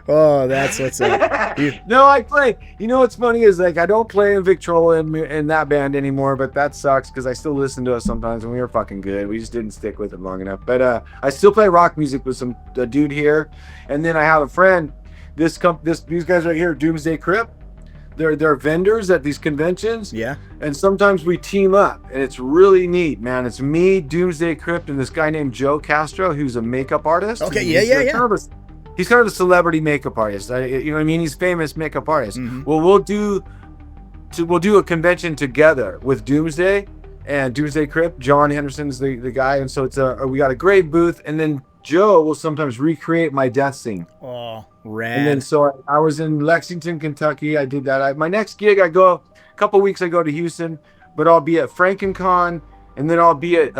Oh, that's what's up. No, I play. What's funny is I don't play in Victrola in that band anymore, but that sucks, because I still listen to us sometimes, and we were fucking good. We just didn't stick with it long enough. But I still play rock music with a dude here, and then I have a friend. These guys right here, Doomsday Crypt. They're vendors at these conventions. Yeah. And sometimes we team up, and it's really neat, man. It's me, Doomsday Crypt, and this guy named Joe Castro, who's a makeup artist. Okay, He's yeah. He's kind of a celebrity makeup artist. You know what I mean? He's a famous makeup artist. Mm-hmm. Well, we'll do a convention together with Doomsday and Doomsday Crypt. John Henderson's the guy, and so we got a great booth, and then Joe will sometimes recreate my death scene. Oh, rad. And then so I was in Lexington, Kentucky. I did that. My next gig, a couple weeks I go to Houston, but I'll be at FrankenCon, and then I'll be at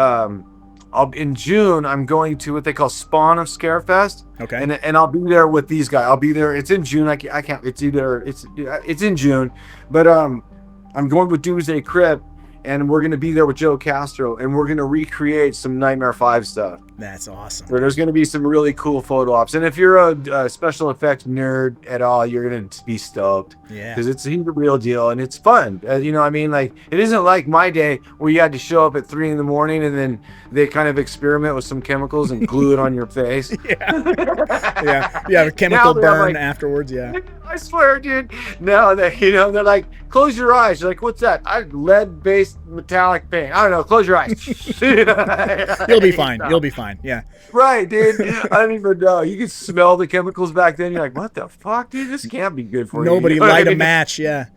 in June. I'm going to what they call Spawn of Scarefest. Okay. And I'll be there with these guys. I'll be there. It's in June. I can't. It's in June, but I'm going with Doomsday Crypt, and we're gonna be there with Joe Castro, and we're gonna recreate some Nightmare 5 stuff. That's awesome. So there's gonna be some really cool photo ops, and if you're a special effects nerd at all, you're gonna be stoked. Yeah. Because he's the real deal, and it's fun. It isn't like my day where you had to show up at 3 a.m. and then they kind of experiment with some chemicals and glue it on your face. Yeah. Yeah. A chemical burn afterwards. Yeah. I swear, dude. No, they're like, close your eyes. You're like, what's that? Lead-based metallic paint. I don't know. Close your eyes. You'll be fine. You'll be fine. Yeah. Right, dude. I don't even know. You could smell the chemicals back then. You're like, what the fuck, dude? This can't be good for Nobody you. Nobody light a match. Yeah.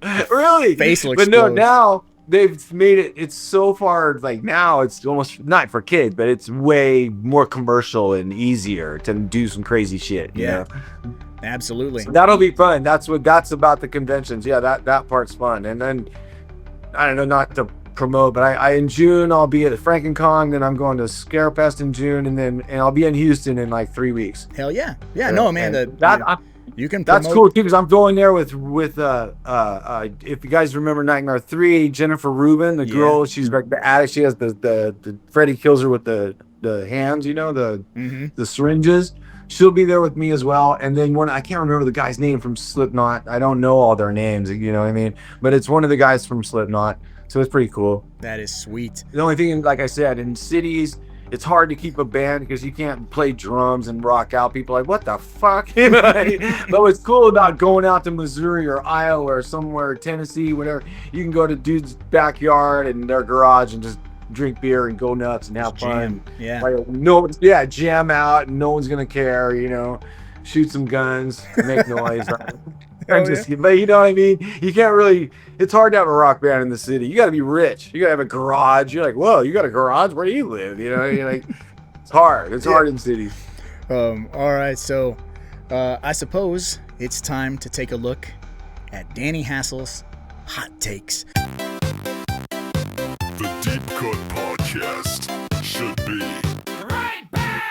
Really? Face will But explode. no, now they've made it's so far, now it's almost not for kids, but it's way more commercial and easier to do some crazy shit. You know? Absolutely. So that'll be fun. That's about the conventions. Yeah, that part's fun. And then I don't know, not to promote, but I in June I'll be at FrankenCon, then I'm going to Scarefest in June, and I'll be in Houston in like 3 weeks. Hell yeah. Yeah, no, man. You can That's promote. cool too, because I'm going there with if you guys remember Nightmare 3, Jennifer Rubin, the girl, she's like the addict. She has the Freddy kills her with the hands, the syringes. she'll be there with me as well. And then I can't remember the guy's name from Slipknot. I don't know all their names, you know what I mean? But it's one of the guys from Slipknot. So it's pretty cool. That is sweet. The only thing, like I said, in cities, it's hard to keep a band because you can't play drums and rock out. People are like, what the fuck? You know what I mean? But what's cool about going out to Missouri or Iowa or somewhere, Tennessee, whatever, you can go to dude's backyard and their garage and just drink beer and go nuts and have fun. Yeah. Like, jam out and no one's gonna care, you know. Shoot some guns, make noise. But you know what I mean? You can't really, it's hard to have a rock band in the city. You gotta be rich. You gotta have a garage. You're like, whoa, you got a garage? Where do you live? You know, you're like, it's hard. It's hard in cities. All right, so I suppose it's time to take a look at Danny Hassel's hot takes. The Deep Cut Podcast should be. Right back!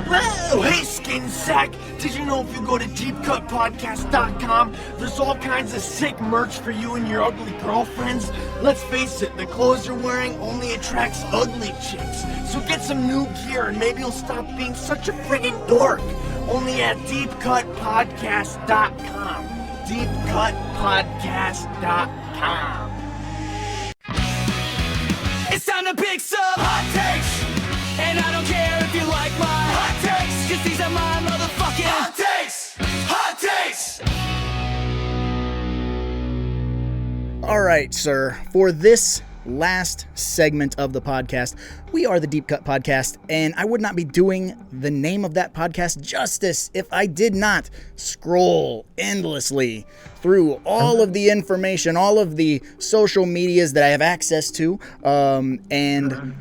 Whoa, hey, skin sack! Did you know if you go to deepcutpodcast.com, there's all kinds of sick merch for you and your ugly girlfriends? Let's face it, the clothes you're wearing only attracts ugly chicks. So get some new gear and maybe you'll stop being such a friggin' dork. Only at deepcutpodcast.com. deepcutpodcast.com. It's time to pick some hot takes, and I don't care if you like my hot takes, 'cause these are my motherfucking hot takes. Hot takes. All right, sir. For this last segment of the podcast, we are the Deep Cut Podcast, and I would not be doing the name of that podcast justice if I did not scroll endlessly through all of the information, all of the social medias that I have access to, and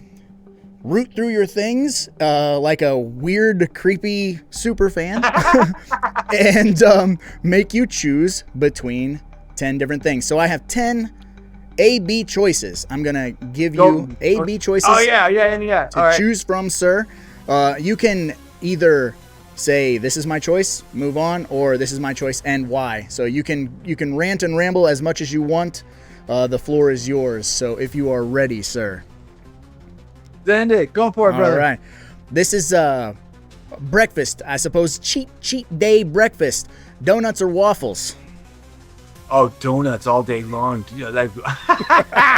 root through your things like a weird, creepy super fan, and make you choose between 10 different things. So I have 10 A-B choices. I'm going to give you A-B choices to choose from, sir. You can either say, this is my choice, move on, or this is my choice and why. So you can rant and ramble as much as you want. The floor is yours. So if you are ready, sir. Send it. Go for it, brother. All right. This is breakfast, I suppose. Cheat day breakfast. Donuts or waffles? Oh, donuts all day long. You know, like,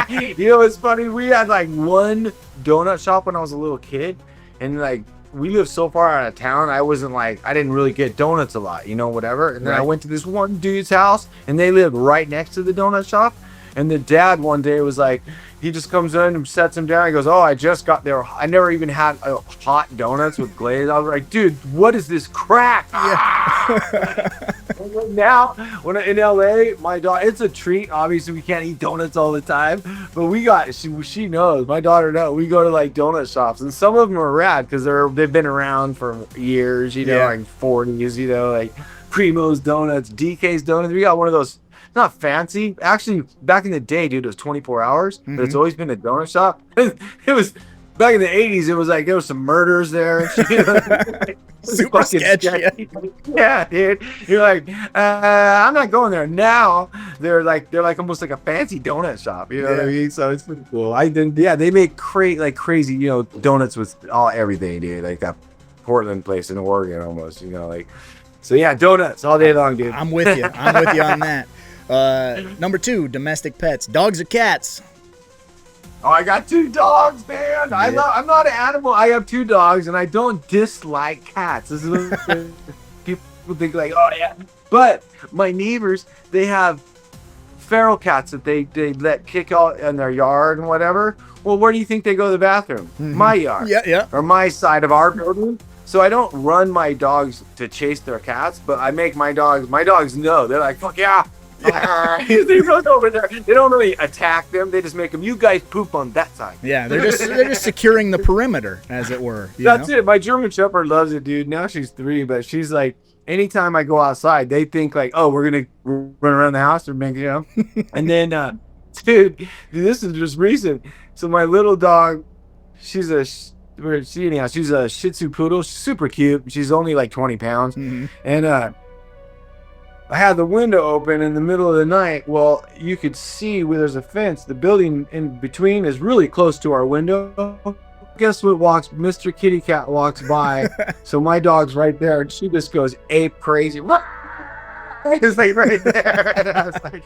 you know what's funny? We had like one donut shop when I was a little kid, and like we lived so far out of town, I didn't really get donuts a lot, you know, whatever. And then I went to this one dude's house, and they lived right next to the donut shop. And the dad one day was like, he just comes in and sets him down. He goes, oh, I just got there. I never even had hot donuts with glaze. I was like, dude, what is this crack? Yeah. Now, when in LA, my daughter, it's a treat. Obviously, we can't eat donuts all the time, but she knows. My daughter knows. We go to like donut shops, and some of them are rad because they've been around for years, you know, like 40s, you know, like Primo's Donuts, DK's Donuts. We got one of those. Not fancy. Actually, back in the day, dude, it was 24 hours, but it's always been a donut shop. It was back in the 80s. It was like there was some murders there. And shit, you know, super sketchy. Yeah, dude. You're like, I'm not going there now. They're like almost like a fancy donut shop. You know what I mean? So it's pretty cool. They make crazy, you know, donuts with everything, dude. Like that Portland place in Oregon, almost. You know, like. So yeah, donuts all day long, dude. I'm with you. I'm with you on that. Number 2, domestic pets. Dogs or cats? Oh, I got 2 dogs, man. Yeah. I'm not an animal. I have 2 dogs, and I don't dislike cats. This is what people think, like, oh, yeah. But my neighbors, they have feral cats that they let kick out in their yard and whatever. Well, where do you think they go to the bathroom? Mm-hmm. My yard. Yeah. Or my side of our building. So I don't run my dogs to chase their cats, but I make my dogs know. They're like, fuck yeah. They run over there. They don't really attack them. They just make them, you guys poop on that side. Yeah, they're just securing the perimeter, as it were. That's it. My German Shepherd loves it, dude. Now she's 3, but she's like, anytime I go outside, they think like, oh, we're going to run around the house or make, you know. And then, dude, this is just recent. So my little dog, she's a Shih Tzu poodle. She's super cute. She's only like 20 pounds. Mm-hmm. And, I had the window open in the middle of the night. Well, you could see where there's a fence. The building in between is really close to our window. guess what Mr. Kitty Cat walks by. So my dog's right there, and she just goes ape crazy. It's like right there. And I was like,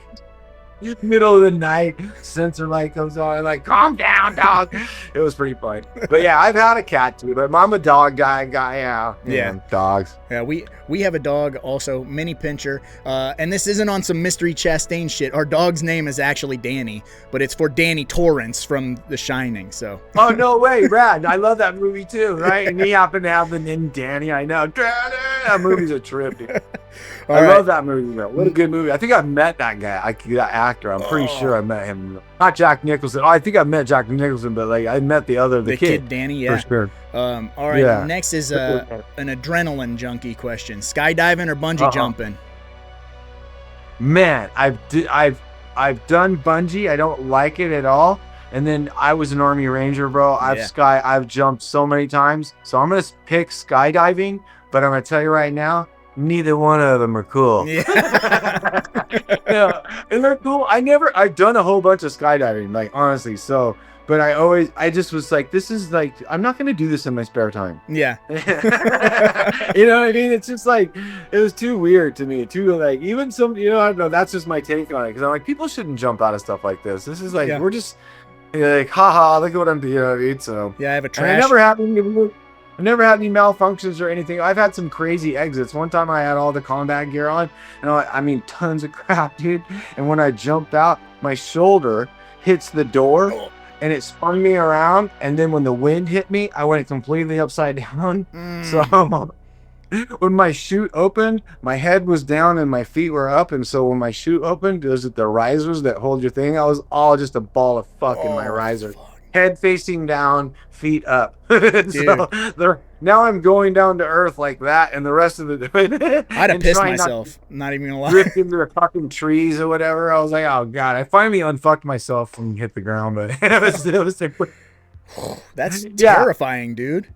middle of the night, sensor light comes on, and like, calm down, dog. It was pretty funny. But yeah, I've had a cat too, but I'm a dog guy. Yeah, dogs. Yeah, we have a dog also, Mini Pincher, and this isn't on some Mystery Chastain shit. Our dog's name is actually Danny, but it's for Danny Torrance from The Shining. So. Oh no way, Brad! I love that movie too, right? And he happened to have the name Danny. I know. That movie's a trip, dude. I love that movie, man. What a good movie. I think I met that guy, that actor. I'm pretty sure I met him. Not Jack Nicholson. Oh, I think I met Jack Nicholson, but like I met the kid, Danny. Yeah. For sure. All right. Yeah. Next is an adrenaline junkie question: skydiving or bungee jumping? Man, I've done bungee. I don't like it at all. And then I was an Army Ranger, bro. I've jumped so many times. So I'm gonna pick skydiving, but I'm gonna tell you right now, neither one of them are cool. Yeah. Yeah, and they're cool. I've done a whole bunch of skydiving, like honestly. So, but I just was like, this is like, I'm not gonna do this in my spare time. Yeah. You know what I mean? It's just like, it was too weird to me. Too like, even some, I don't know. That's just my take on it. Because I'm like, people shouldn't jump out of stuff like this. This is like, we're just like, haha, look at what I'm doing. You know what I mean? So yeah, I have a trash. I never had any malfunctions or anything. I've had some crazy exits. One time I had all the combat gear on, and I mean, tons of crap, dude. And when I jumped out, my shoulder hits the door, and it spun me around. And then when the wind hit me, I went completely upside down. So when my chute opened, my head was down and my feet were up. And so when my chute opened, those are the risers that hold your thing. I was all just a ball of fuck in my riser. Head facing down, feet up. So now I'm going down to earth like that, and the rest of the I'd have pissed myself. Not even gonna lie. Ripped into the fucking trees or whatever. I was like, oh god. I finally unfucked myself and hit the ground, but it was like, that's terrifying, dude.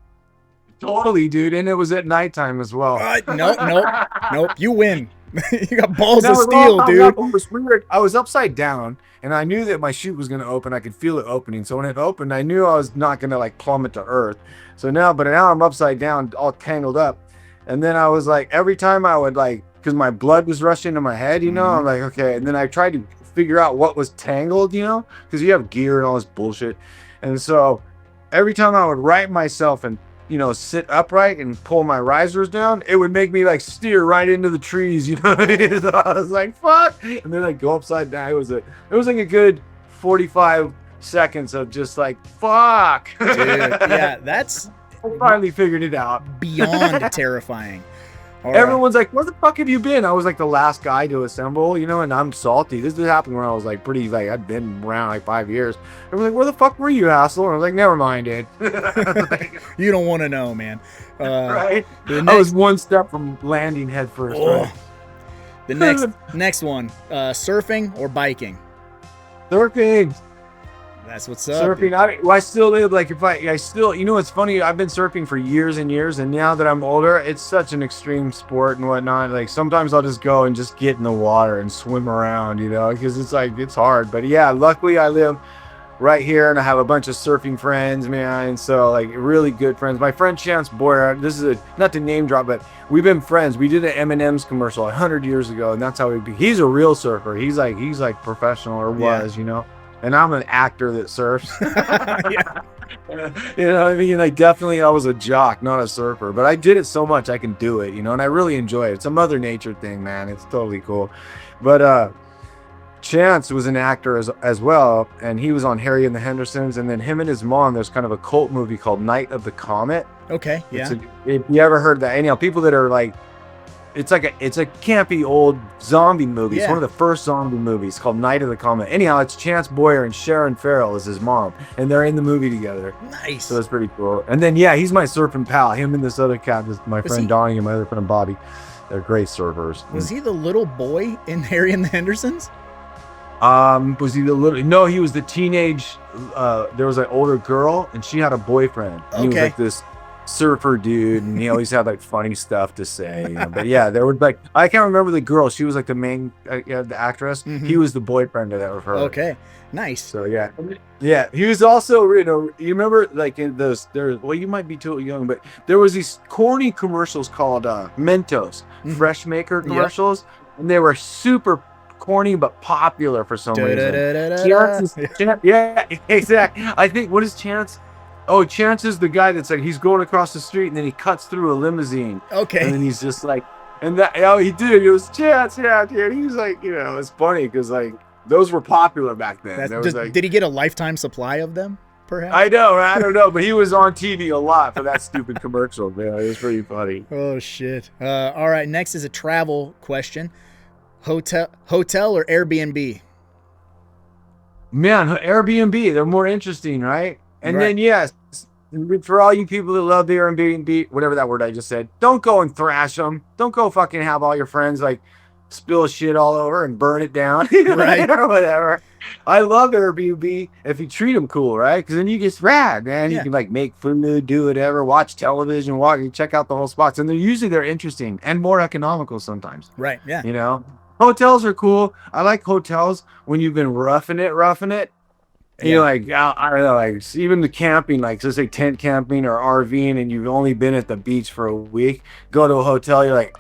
Totally, dude, and it was at nighttime as well. Nope. You win. You got balls of steel, dude. It was weird. I was upside down, and I knew that my chute was going to open. I could feel it opening. So when it opened, I knew I was not going to like plummet to earth. So now I'm upside down, all tangled up. And then I was like, every time I would like, because my blood was rushing to my head, I'm like, okay. And then I tried to figure out what was tangled, because you have gear and all this bullshit. And so every time I would right myself and sit upright and pull my risers down, it would make me like steer right into the trees, So I was like, fuck. And then I go upside down. It was like a good 45 seconds of just like, fuck. Dude, yeah, that's I finally figured it out. Beyond terrifying. Everyone's like, where the fuck have you been? I was like the last guy to assemble, and I'm salty. This happened when I was like I'd been around like 5 years. Everyone's like, where the fuck were you, Hassel? And I was like, never mind, dude. You don't want to know, man. Right? I was one step from landing head first. Right? The next one, surfing or biking? Surfing. That's what's up. Surfing. I still live like it's funny. I've been surfing for years and years, and now that I'm older, it's such an extreme sport and whatnot. Like sometimes I'll just go and just get in the water and swim around, because it's like it's hard. But yeah, luckily I live right here, and I have a bunch of surfing friends, man. And so like really good friends. My friend Chance Boyer. This is not to name drop, but we've been friends. We did an M&M's commercial 100 years ago, and that's how he's a real surfer. He's like professional or was, And I'm an actor that surfs. Yeah. You know what I mean? Like, definitely I was a jock, not a surfer. But I did it so much I can do it, and I really enjoy it. It's a Mother Nature thing, man. It's totally cool. But Chance was an actor as well, and he was on Harry and the Hendersons. And then him and his mom, there's kind of a cult movie called Night of the Comet. Okay, yeah. If you ever heard that, anyhow, people that are like, it's a campy old zombie movie. Yeah. It's one of the first zombie movies called Night of the Comet. Anyhow, it's Chance Boyer and Sharon Farrell is his mom, and they're in the movie together. Nice. So that's pretty cool. And then he's my surfing pal. Him and this other cat, my friend Donnie and my other friend Bobby. They're great surfers. Was he the little boy in Harry and the Hendersons? Was he the little? No, he was the teenage. There was an older girl, and she had a boyfriend. And he was like this surfer dude, and he always had like funny stuff to say. You know? But yeah, there were like, I can't remember the girl. She was like the main, the actress. He was the boyfriend of her. Okay, nice. So yeah. He was also, you know, you remember like in those there. Well, you might be too young, but there was these corny commercials called Mentos Fresh Maker commercials, and they were super corny but popular for some reason. Yeah, exactly. I think what is Chance? Oh, Chance is the guy that's like he's going across the street and then he cuts through a limousine. Okay. And then he's just like, and that he did. It was Chance, yeah, dude. He was like, you know, it's funny because like those were popular back then. Did he get a lifetime supply of them? Perhaps. I don't know, but he was on TV a lot for that stupid commercial, man. It was pretty funny. Oh shit. All right. Next is a travel question. Hotel or Airbnb? Man, Airbnb, they're more interesting, right? And then, yes, for all you people that love the Airbnb, whatever that word I just said, don't go and thrash them. Don't go fucking have all your friends like spill shit all over and burn it down, right? Or whatever. I love Airbnb if you treat them cool, right? Because then you get rad, man. You can like make food, do whatever, watch television, check out the whole spots, and they're interesting and more economical sometimes. Right. Yeah. You know, hotels are cool. I like hotels when you've been roughing it. You know, like, I don't know, like even the camping, like let's say tent camping or RVing, and you've only been at the beach for a week, go to a hotel, you're like,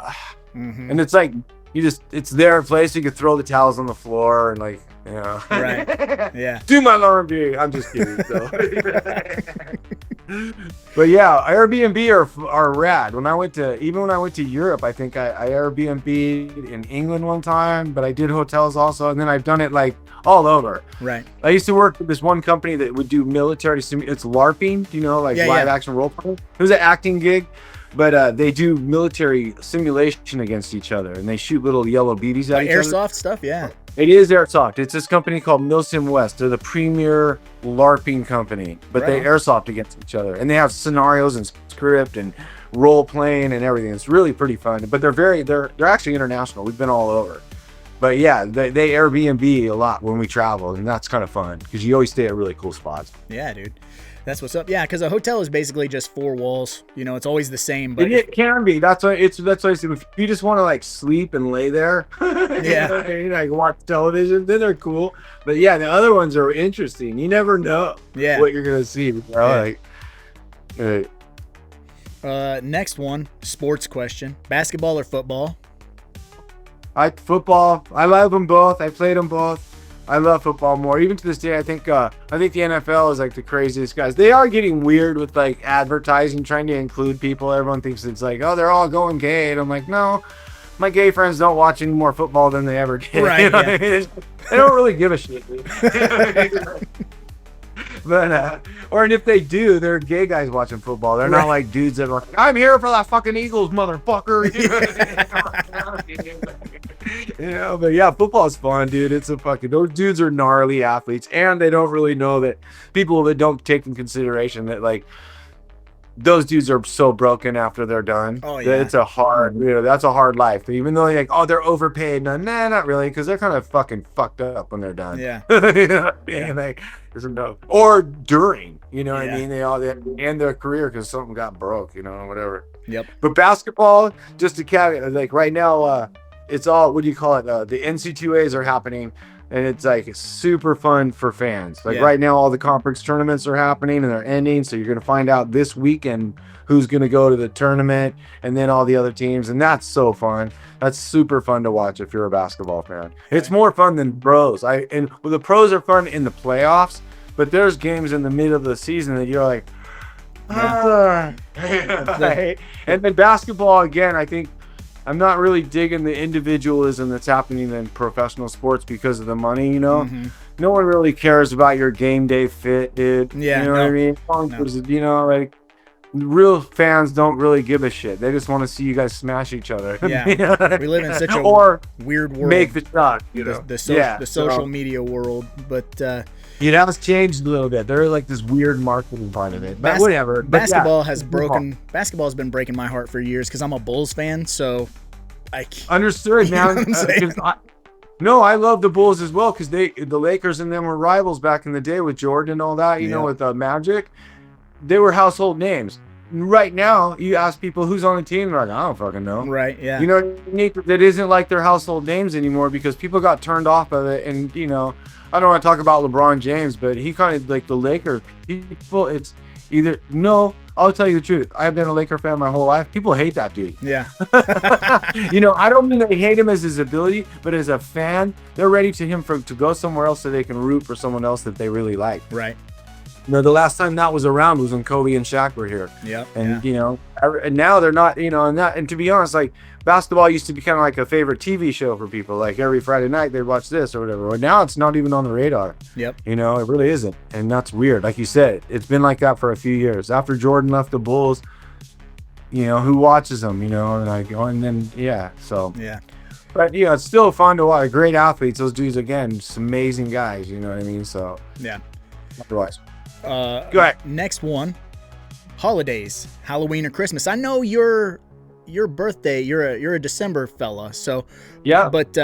and it's like, it's their place. You could throw the towels on the floor and like, you know. Right. Yeah. Do my laundry. I'm just kidding. So. But yeah, Airbnb are rad. When I went to Europe, I think I Airbnb'd in England one time, but I did hotels also, and then I've done it like all over. Right. I used to work with this one company that would do military it's LARPing, you know, like live action role playing. It was an acting gig, but they do military simulation against each other, and they shoot little yellow BBs at each other. Airsoft stuff, yeah. It is airsoft. It's this company called Milsim West. They're the premier LARPing company, but they airsoft against each other, and they have scenarios and script and role playing and everything. It's really pretty fun. But they're actually international. We've been all over. But yeah, they Airbnb a lot when we travel, and that's kind of fun because you always stay at really cool spots. Yeah, dude. That's what's up. Yeah, because a hotel is basically just four walls. You know, it's always the same. But it can be. That's why I say if you just want to like sleep and lay there, and like watch television, then they're cool. But yeah, the other ones are interesting. You never know what you're gonna see. Bro. Next one, sports question: basketball or football? Football. I love them both. I played them both. I love football more. Even to this day, I think the NFL is like the craziest guys. They are getting weird with like advertising, trying to include people. Everyone thinks it's like, oh, they're all going gay. And I'm like, no, my gay friends don't watch any more football than they ever did. Right. You know what I mean? They don't really give a shit. But and if they do, they're gay guys watching football. They're not like dudes that are like, I'm here for that fucking Eagles, motherfucker. You know, but yeah, football's fun, dude. Those dudes are gnarly athletes, and they don't really know that people that don't take in consideration that like those dudes are so broken after they're done. Oh yeah, it's a hard, that's a hard life. Even though they're like, they're overpaid. No, not really, because they're kind of fucking fucked up when they're done. Yeah. And like, there's no, or during, what I mean? They end their career because something got broke, whatever. Yep. But basketball, just to caveat, like right now, it's all, what do you call it? The NC2As are happening, and it's like super fun for fans. Like right now, all the conference tournaments are happening and they're ending. So you're going to find out this weekend who's going to go to the tournament and then all the other teams. And that's so fun. That's super fun to watch if you're a basketball fan. It's more fun than pros. The pros are fun in the playoffs, but there's games in the middle of the season that you're like, And then basketball, again, I think, I'm not really digging the individualism that's happening in professional sports because of the money, Mm-hmm. No one really cares about your game day fit, dude. Yeah, what I mean? Like real fans don't really give a shit. They just want to see you guys smash each other. Yeah, we live in such a weird world. Make the shot, the social media world, but it's changed a little bit. They're like this weird marketing part of it, but whatever. Basketball has been breaking my heart for years because I'm a Bulls fan. So I understood now. I love the Bulls as well because the Lakers and them were rivals back in the day with Jordan and all that. With Magic, they were household names. right now, you ask people who's on the team, they're like, I don't fucking know. Right. Yeah. You know what I mean? That isn't like their household names anymore because people got turned off of it. And, you know, I don't want to talk about LeBron James, but he kind of like the Lakers people. It's either no. I'll tell you the truth. I've been a Laker fan my whole life. People hate that dude. Yeah. You know, I don't mean they hate him as his ability, but as a fan, they're ready to him to go somewhere else so they can root for someone else that they really like. Right. You know, the last time that was around was when Kobe and Shaq were here. Yep. And, you know, and now they're not, you know, and to be honest, like basketball used to be kind of like a favorite TV show for people. Like every Friday night they'd watch this or whatever. But now it's not even on the radar. Yep. You know, it really isn't. And that's weird. Like you said, it's been like that for a few years. After Jordan left the Bulls, you know, who watches them, you know, and I go, and then, yeah, so. Yeah. But, you know, it's still fun to watch. Great athletes. Those dudes, again, just amazing guys, you know what I mean? So, Yeah. otherwise. Go ahead. Next one, holidays, Halloween or Christmas. I know your birthday. You're a December fella. So Yeah. But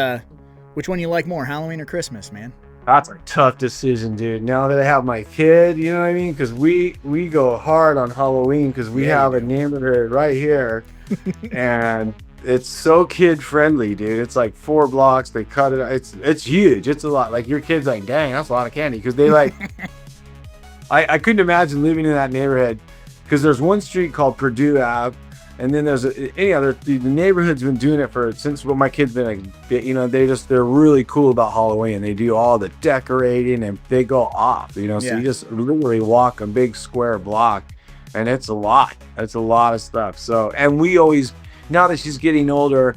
which one you like more, Halloween or Christmas, man? That's a tough decision, dude. Now that I have my kid, you know what I mean? Because we go hard on Halloween because we have a neighborhood right here, and it's so kid friendly, dude. It's like 4 blocks. They cut it. It's huge. It's a lot. Like your kid's like, dang, that's a lot of candy because they like. I couldn't imagine living in that neighborhood because there's one street called Purdue Ave, and then there's any other. The neighborhood's been doing it since my kid's been like, you know, they're really cool about Halloween. They do all the decorating and they go off, you know. So you just literally walk a big square block, and it's a lot. It's a lot of stuff. So, and we always, now that she's getting older,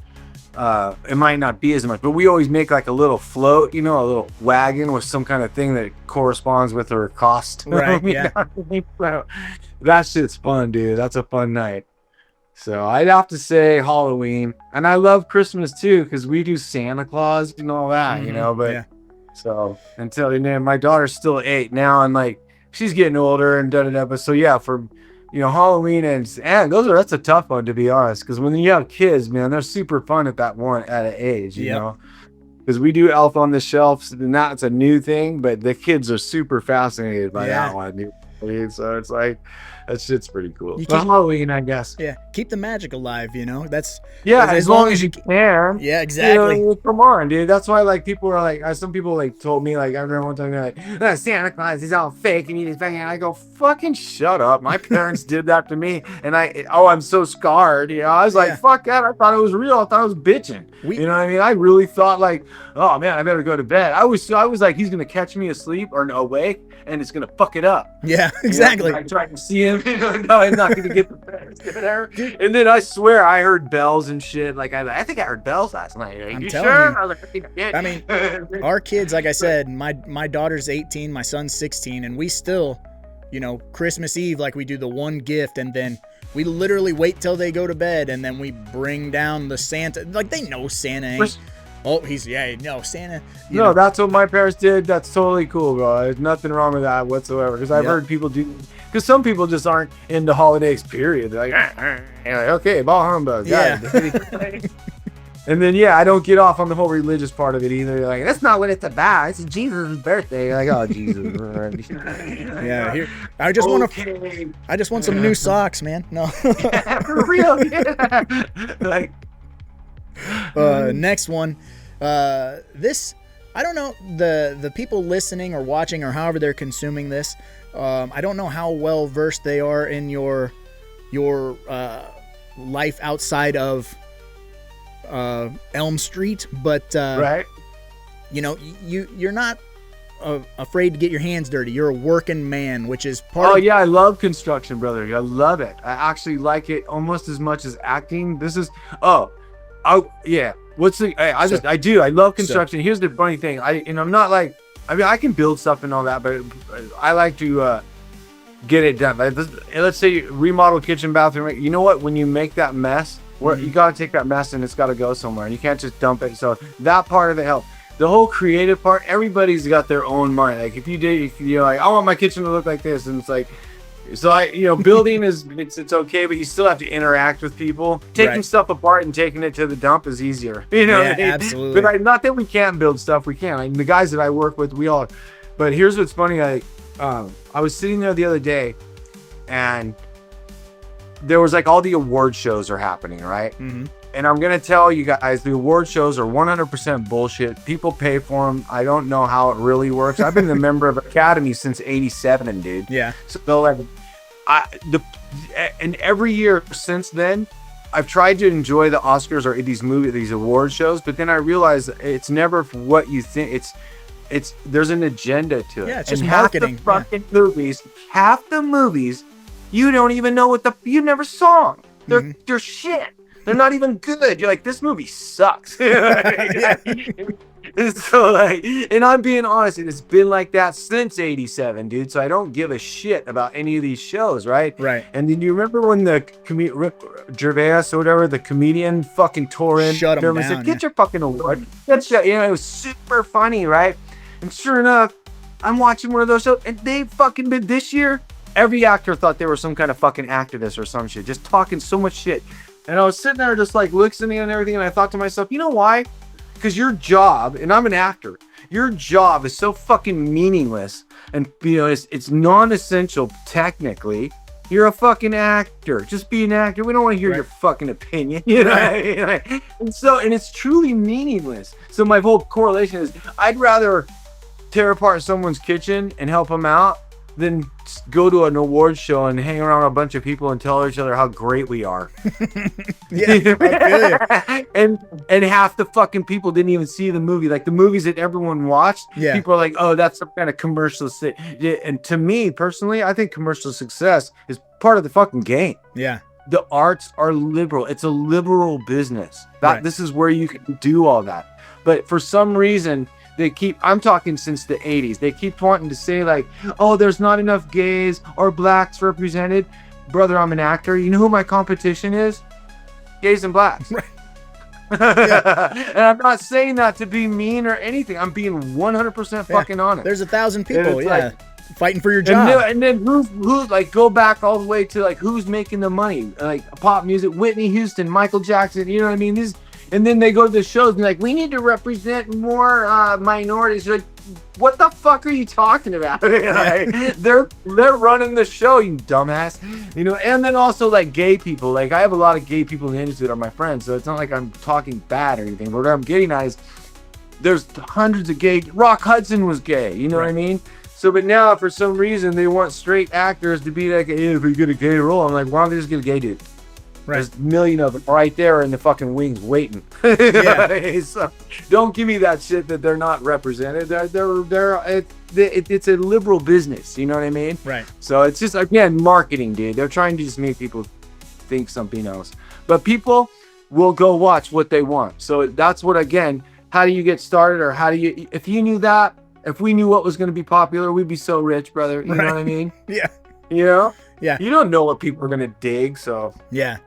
it might not be as much, but we always make like a little float, you know, a little wagon with some kind of thing that corresponds with her cost. Right. Yeah. That shit's fun, dude. That's a fun night. So I'd have to say Halloween, and I love Christmas too because we do Santa Claus and all that, you know. But so until my daughter's still 8 now, and like she's getting older and da. But so yeah, for you know, Halloween and that's a tough one, to be honest, because when you have kids, man, they're super fun at an age, you know, because we do Elf on the Shelf, and that's a new thing, but the kids are super fascinated by that one. So it's like, that shit's pretty cool. But Halloween, I guess. Yeah, keep the magic alive, you know. That's as long as you can. Yeah, exactly. You know, come on, dude. That's why, like, people are like, some people like told me, like, I remember one time they're like, Santa Claus is all fake and he's fucking. I go, fucking shut up. My parents did that to me, and I'm so scarred. You know, I was like, fuck that. I thought it was real. I thought I was bitching. You know what I mean? I really thought like, oh man, I better go to bed. I was like, he's gonna catch me asleep or awake, and it's gonna fuck it up. Yeah, exactly. You know, I tried to see him. No, I'm not gonna get the parents there. And then I swear I heard bells and shit. Like I think I heard bells last night. Like, I'm you telling sure? you. I was like, I mean, our kids, like I said, my daughter's 18, my son's 16, and we still, you know, Christmas Eve, like we do the one gift, and then we literally wait till they go to bed, and then we bring down the Santa. Like, they know Santa ain't. Santa. No, that's what my parents did. That's totally cool, bro. There's nothing wrong with that whatsoever. Because I've heard people do. Because some people just aren't into holidays, period. They're like, okay, ball humbug. Yeah. And then, I don't get off on the whole religious part of it either. They're like, that's not what it's about. It's Jesus' birthday. You're like, oh, Jesus. Yeah, here. I just want some new socks, man. No. For real. Yeah. Like. Next one. This, I don't know, the people listening or watching or however they're consuming this, I don't know how well versed they are in your life outside of Elm Street, but right, you know, you're not afraid to get your hands dirty. You're a working man, which is part of... I love construction, brother. I love it. I actually like it almost as much as acting. This is what's the I do. I love construction. Here's the funny thing. I'm not like, I mean, I can build stuff and all that, but I like to get it done. Like, let's say remodel kitchen, bathroom. You know what? When you make that mess, you got to take that mess and it's got to go somewhere, and you can't just dump it. So that part of it helps. The whole creative part, everybody's got their own mind. Like if you're like, I want my kitchen to look like this, and it's like, so building is it's okay, but you still have to interact with people. Taking stuff apart and taking it to the dump is easier. You know, absolutely. But not that we can't build stuff, we can. Like, the guys that I work with, we all. But here's what's funny. I was sitting there the other day, and there was like all the award shows are happening, right? Mm-hmm. And I'm going to tell you guys, the award shows are 100% bullshit. People pay for them. I don't know how it really works. I've been a member of Academy since 87, dude. Yeah. So like, and every year since then, I've tried to enjoy the Oscars or these award shows, but then I realized it's never what you think. There's an agenda to it. Yeah, it's just and marketing. Half the movies, you don't even know you never saw them. They're shit. They're not even good. You're like, this movie sucks. So like, and I'm being honest, it has been like that since 87, dude. So I don't give a shit about any of these shows, right? Right. And then you remember when the Rick Gervais or whatever, the comedian fucking tore in? Shut him down. Said, get your fucking award. That shit, it was super funny, right? And sure enough, I'm watching one of those shows, and they fucking been this year. Every actor thought they were some kind of fucking activist or some shit, just talking so much shit. And I was sitting there just like listening and everything, and I thought to myself, you know why? Because your job, and I'm an actor, your job is so fucking meaningless, and it's non-essential technically. You're a fucking actor. Just be an actor. We don't want to hear your fucking opinion, you know. Right. And it's truly meaningless. So my whole correlation is, I'd rather tear apart someone's kitchen and help them out than go to an award show and hang around a bunch of people and tell each other how great we are. Yeah, I feel you. and half the fucking people didn't even see the movie. Like the movies that everyone watched, people are like, oh, that's some kind of commercial. And to me personally, I think commercial success is part of the fucking game. Yeah. The arts are liberal. It's a liberal business. This is where you can do all that. But for some reason, I'm talking since the 80s, they keep wanting to say like, oh, there's not enough gays or blacks represented. Brother, I'm an actor. You know who my competition is? Gays and blacks. Right. And I'm not saying that to be mean or anything. I'm being 100% fucking honest. There's 1,000 people, like, fighting for your job. And then who like go back all the way to like who's making the money? Like pop music, Whitney Houston, Michael Jackson, you know what I mean? And then they go to the shows and like, we need to represent more minorities. You're like, what the fuck are you talking about? Like, they're running the show, you dumbass. And then also like gay people. Like I have a lot of gay people in the industry that are my friends, so it's not like I'm talking bad or anything. But what I'm getting at is there's hundreds of gay. Rock Hudson was gay, you know what I mean? So, but now for some reason they want straight actors to be like, hey, if we get a gay role, I'm like, why don't they just get a gay dude? Right. There's a million of them right there in the fucking wings waiting. So don't give me that shit that they're not represented. It's a liberal business. You know what I mean? Right. So it's just, again, marketing, dude. They're trying to just make people think something else. But people will go watch what they want. So that's what, again, how do you get started, or if you knew that, if we knew what was going to be popular, we'd be so rich, brother. You know what I mean? Yeah. You know? Yeah. You don't know what people are going to dig, so. Yeah.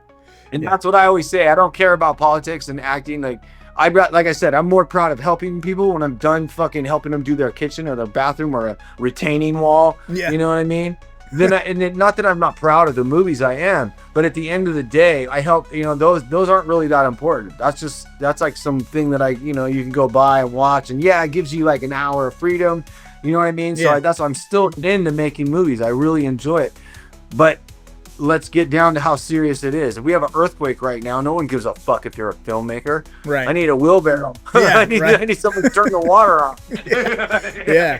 And that's what I always say. I don't care about politics and acting. Like I said, I'm more proud of helping people when I'm done fucking helping them do their kitchen or their bathroom or a retaining wall. Yeah. You know what I mean? Not that I'm not proud of the movies, I am. But at the end of the day, I help. Those aren't really that important. That's like something that you can go by and watch, and it gives you like an hour of freedom. You know what I mean? So that's why I'm still into making movies. I really enjoy it. But let's get down to how serious it is. If we have an earthquake right now, no one gives a fuck if you're a filmmaker. Right. I need a wheelbarrow. Yeah, I need someone to turn the water on. Yeah.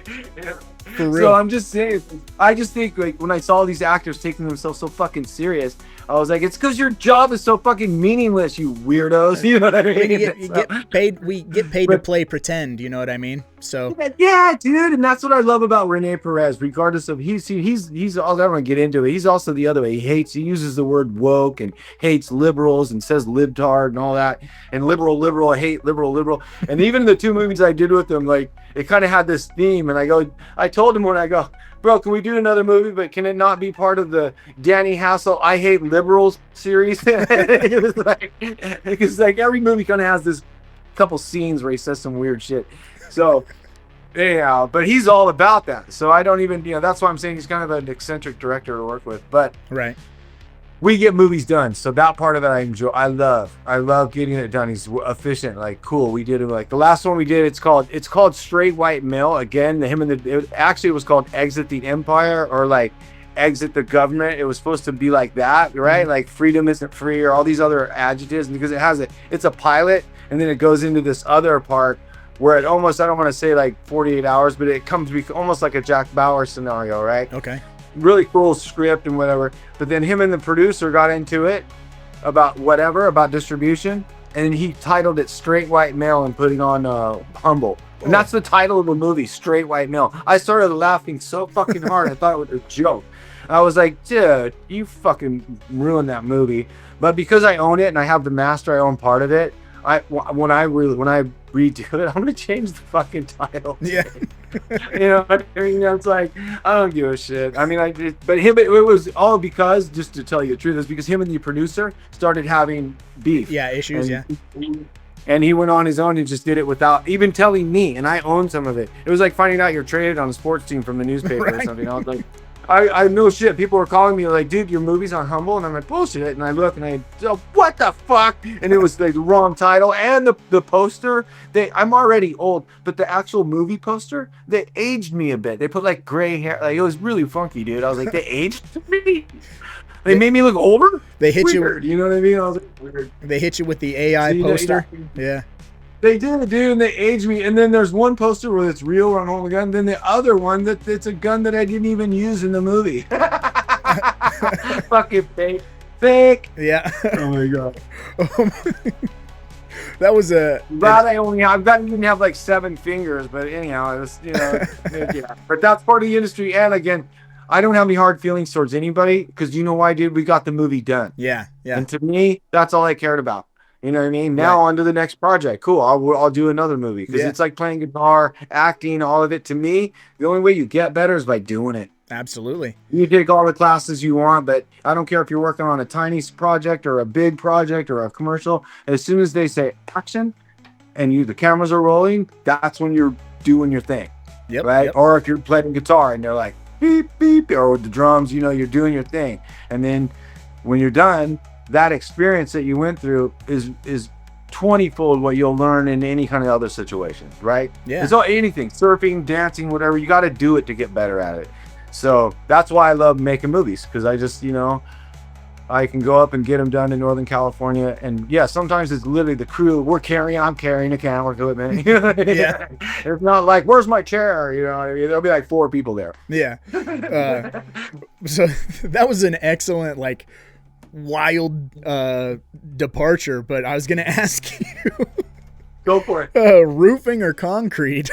For real. So I'm just saying, I just think like when I saw these actors taking themselves so fucking serious, I was like, it's because your job is so fucking meaningless, you weirdos. You know what I mean? We get paid to play pretend. You know what I mean? So yeah, dude, and that's what I love about Rene Perez. Regardless of he's all, I don't want to get into it. He's also the other way. He uses the word woke and hates liberals and says libtard and all that. And liberal, I hate liberal. And even the two movies I did with him, like it kind of had this theme. And I told him when I go, bro, can we do another movie, but can it not be part of the Danny Hassel I Hate Liberals series? It was like, because like every movie kind of has this couple scenes where he says some weird shit. So anyhow, but he's all about that. So I don't even, that's why I'm saying he's kind of an eccentric director to work with. But right, we get movies done. So that part of it I enjoy. I love getting it done. He's efficient, like cool. We did it like the last one we did. It's called Straight White Male. Again, it was called Exit the Empire, or like exit the government. It was supposed to be like that, right? Like freedom isn't free, or all these other adjectives, because it's a pilot, and then it goes into this other part where it almost, I don't want to say like 48 hours, but it comes to be almost like a Jack Bauer scenario, right? Okay. Really cool script and whatever. But then him and the producer got into it about distribution, and he titled it Straight White Male and put it on Humble. And that's the title of the movie, Straight White Male. I started laughing so fucking hard, I thought it was a joke. I was like, dude, you fucking ruined that movie. But because I own it and I have the master, I own part of it. When I redo it, I'm gonna change the fucking title. Yeah. You know, I mean, it's like, I don't give a shit. I mean, it was all because, just to tell you the truth, is because him and the producer started having beef. Yeah, issues. And he went on his own and just did it without even telling me, and I own some of it. It was like finding out you're traded on a sports team from the newspaper or something. I was like, I know shit. People were calling me like, dude, your movie's on Humble, and I'm like, bullshit. And I look and what the fuck? And it was the wrong title and the poster. I'm already old, but the actual movie poster, they aged me a bit. They put like gray hair. Like, it was really funky, dude. I was like, they aged me. They made me look older. They hit weird, you know what I mean? I was like, weird. They hit you with the AI poster. Yeah. They did, dude, and they aged me. And then there's one poster where it's real, where I'm holding a gun. Then the other one that it's a gun that I didn't even use in the movie. Fucking fake. Yeah. Oh my god. That was a. But I didn't have like 7 fingers, but anyhow, it was, you know, yeah. But that's part of the industry. And again, I don't have any hard feelings towards anybody, because you know why, dude? We got the movie done. Yeah. And to me, that's all I cared about. You know what I mean? Now on to the next project. Cool. I'll do another movie, because it's like playing guitar, acting, all of it. To me, the only way you get better is by doing it. Absolutely. You take all the classes you want, but I don't care if you're working on a tiny project or a big project or a commercial. As soon as they say action and the cameras are rolling, that's when you're doing your thing. Yep. Right? Yep. Or if you're playing guitar and they're like beep beep, or with the drums, you know, you're doing your thing. And then when you're done, that experience that you went through is 20-fold what you'll learn in any kind of other situation, right? Yeah. It's all anything, surfing, dancing, whatever. You got to do it to get better at it. So that's why I love making movies, because I just, you know, I can go up and get them done in Northern California. And yeah, sometimes it's literally the crew. I'm carrying a camera equipment. Yeah. It's not like, where's my chair? You know what I mean? There'll be like 4 people there. Yeah. So that was an excellent, like, wild departure, but I was gonna ask you, Go for it. roofing or concrete?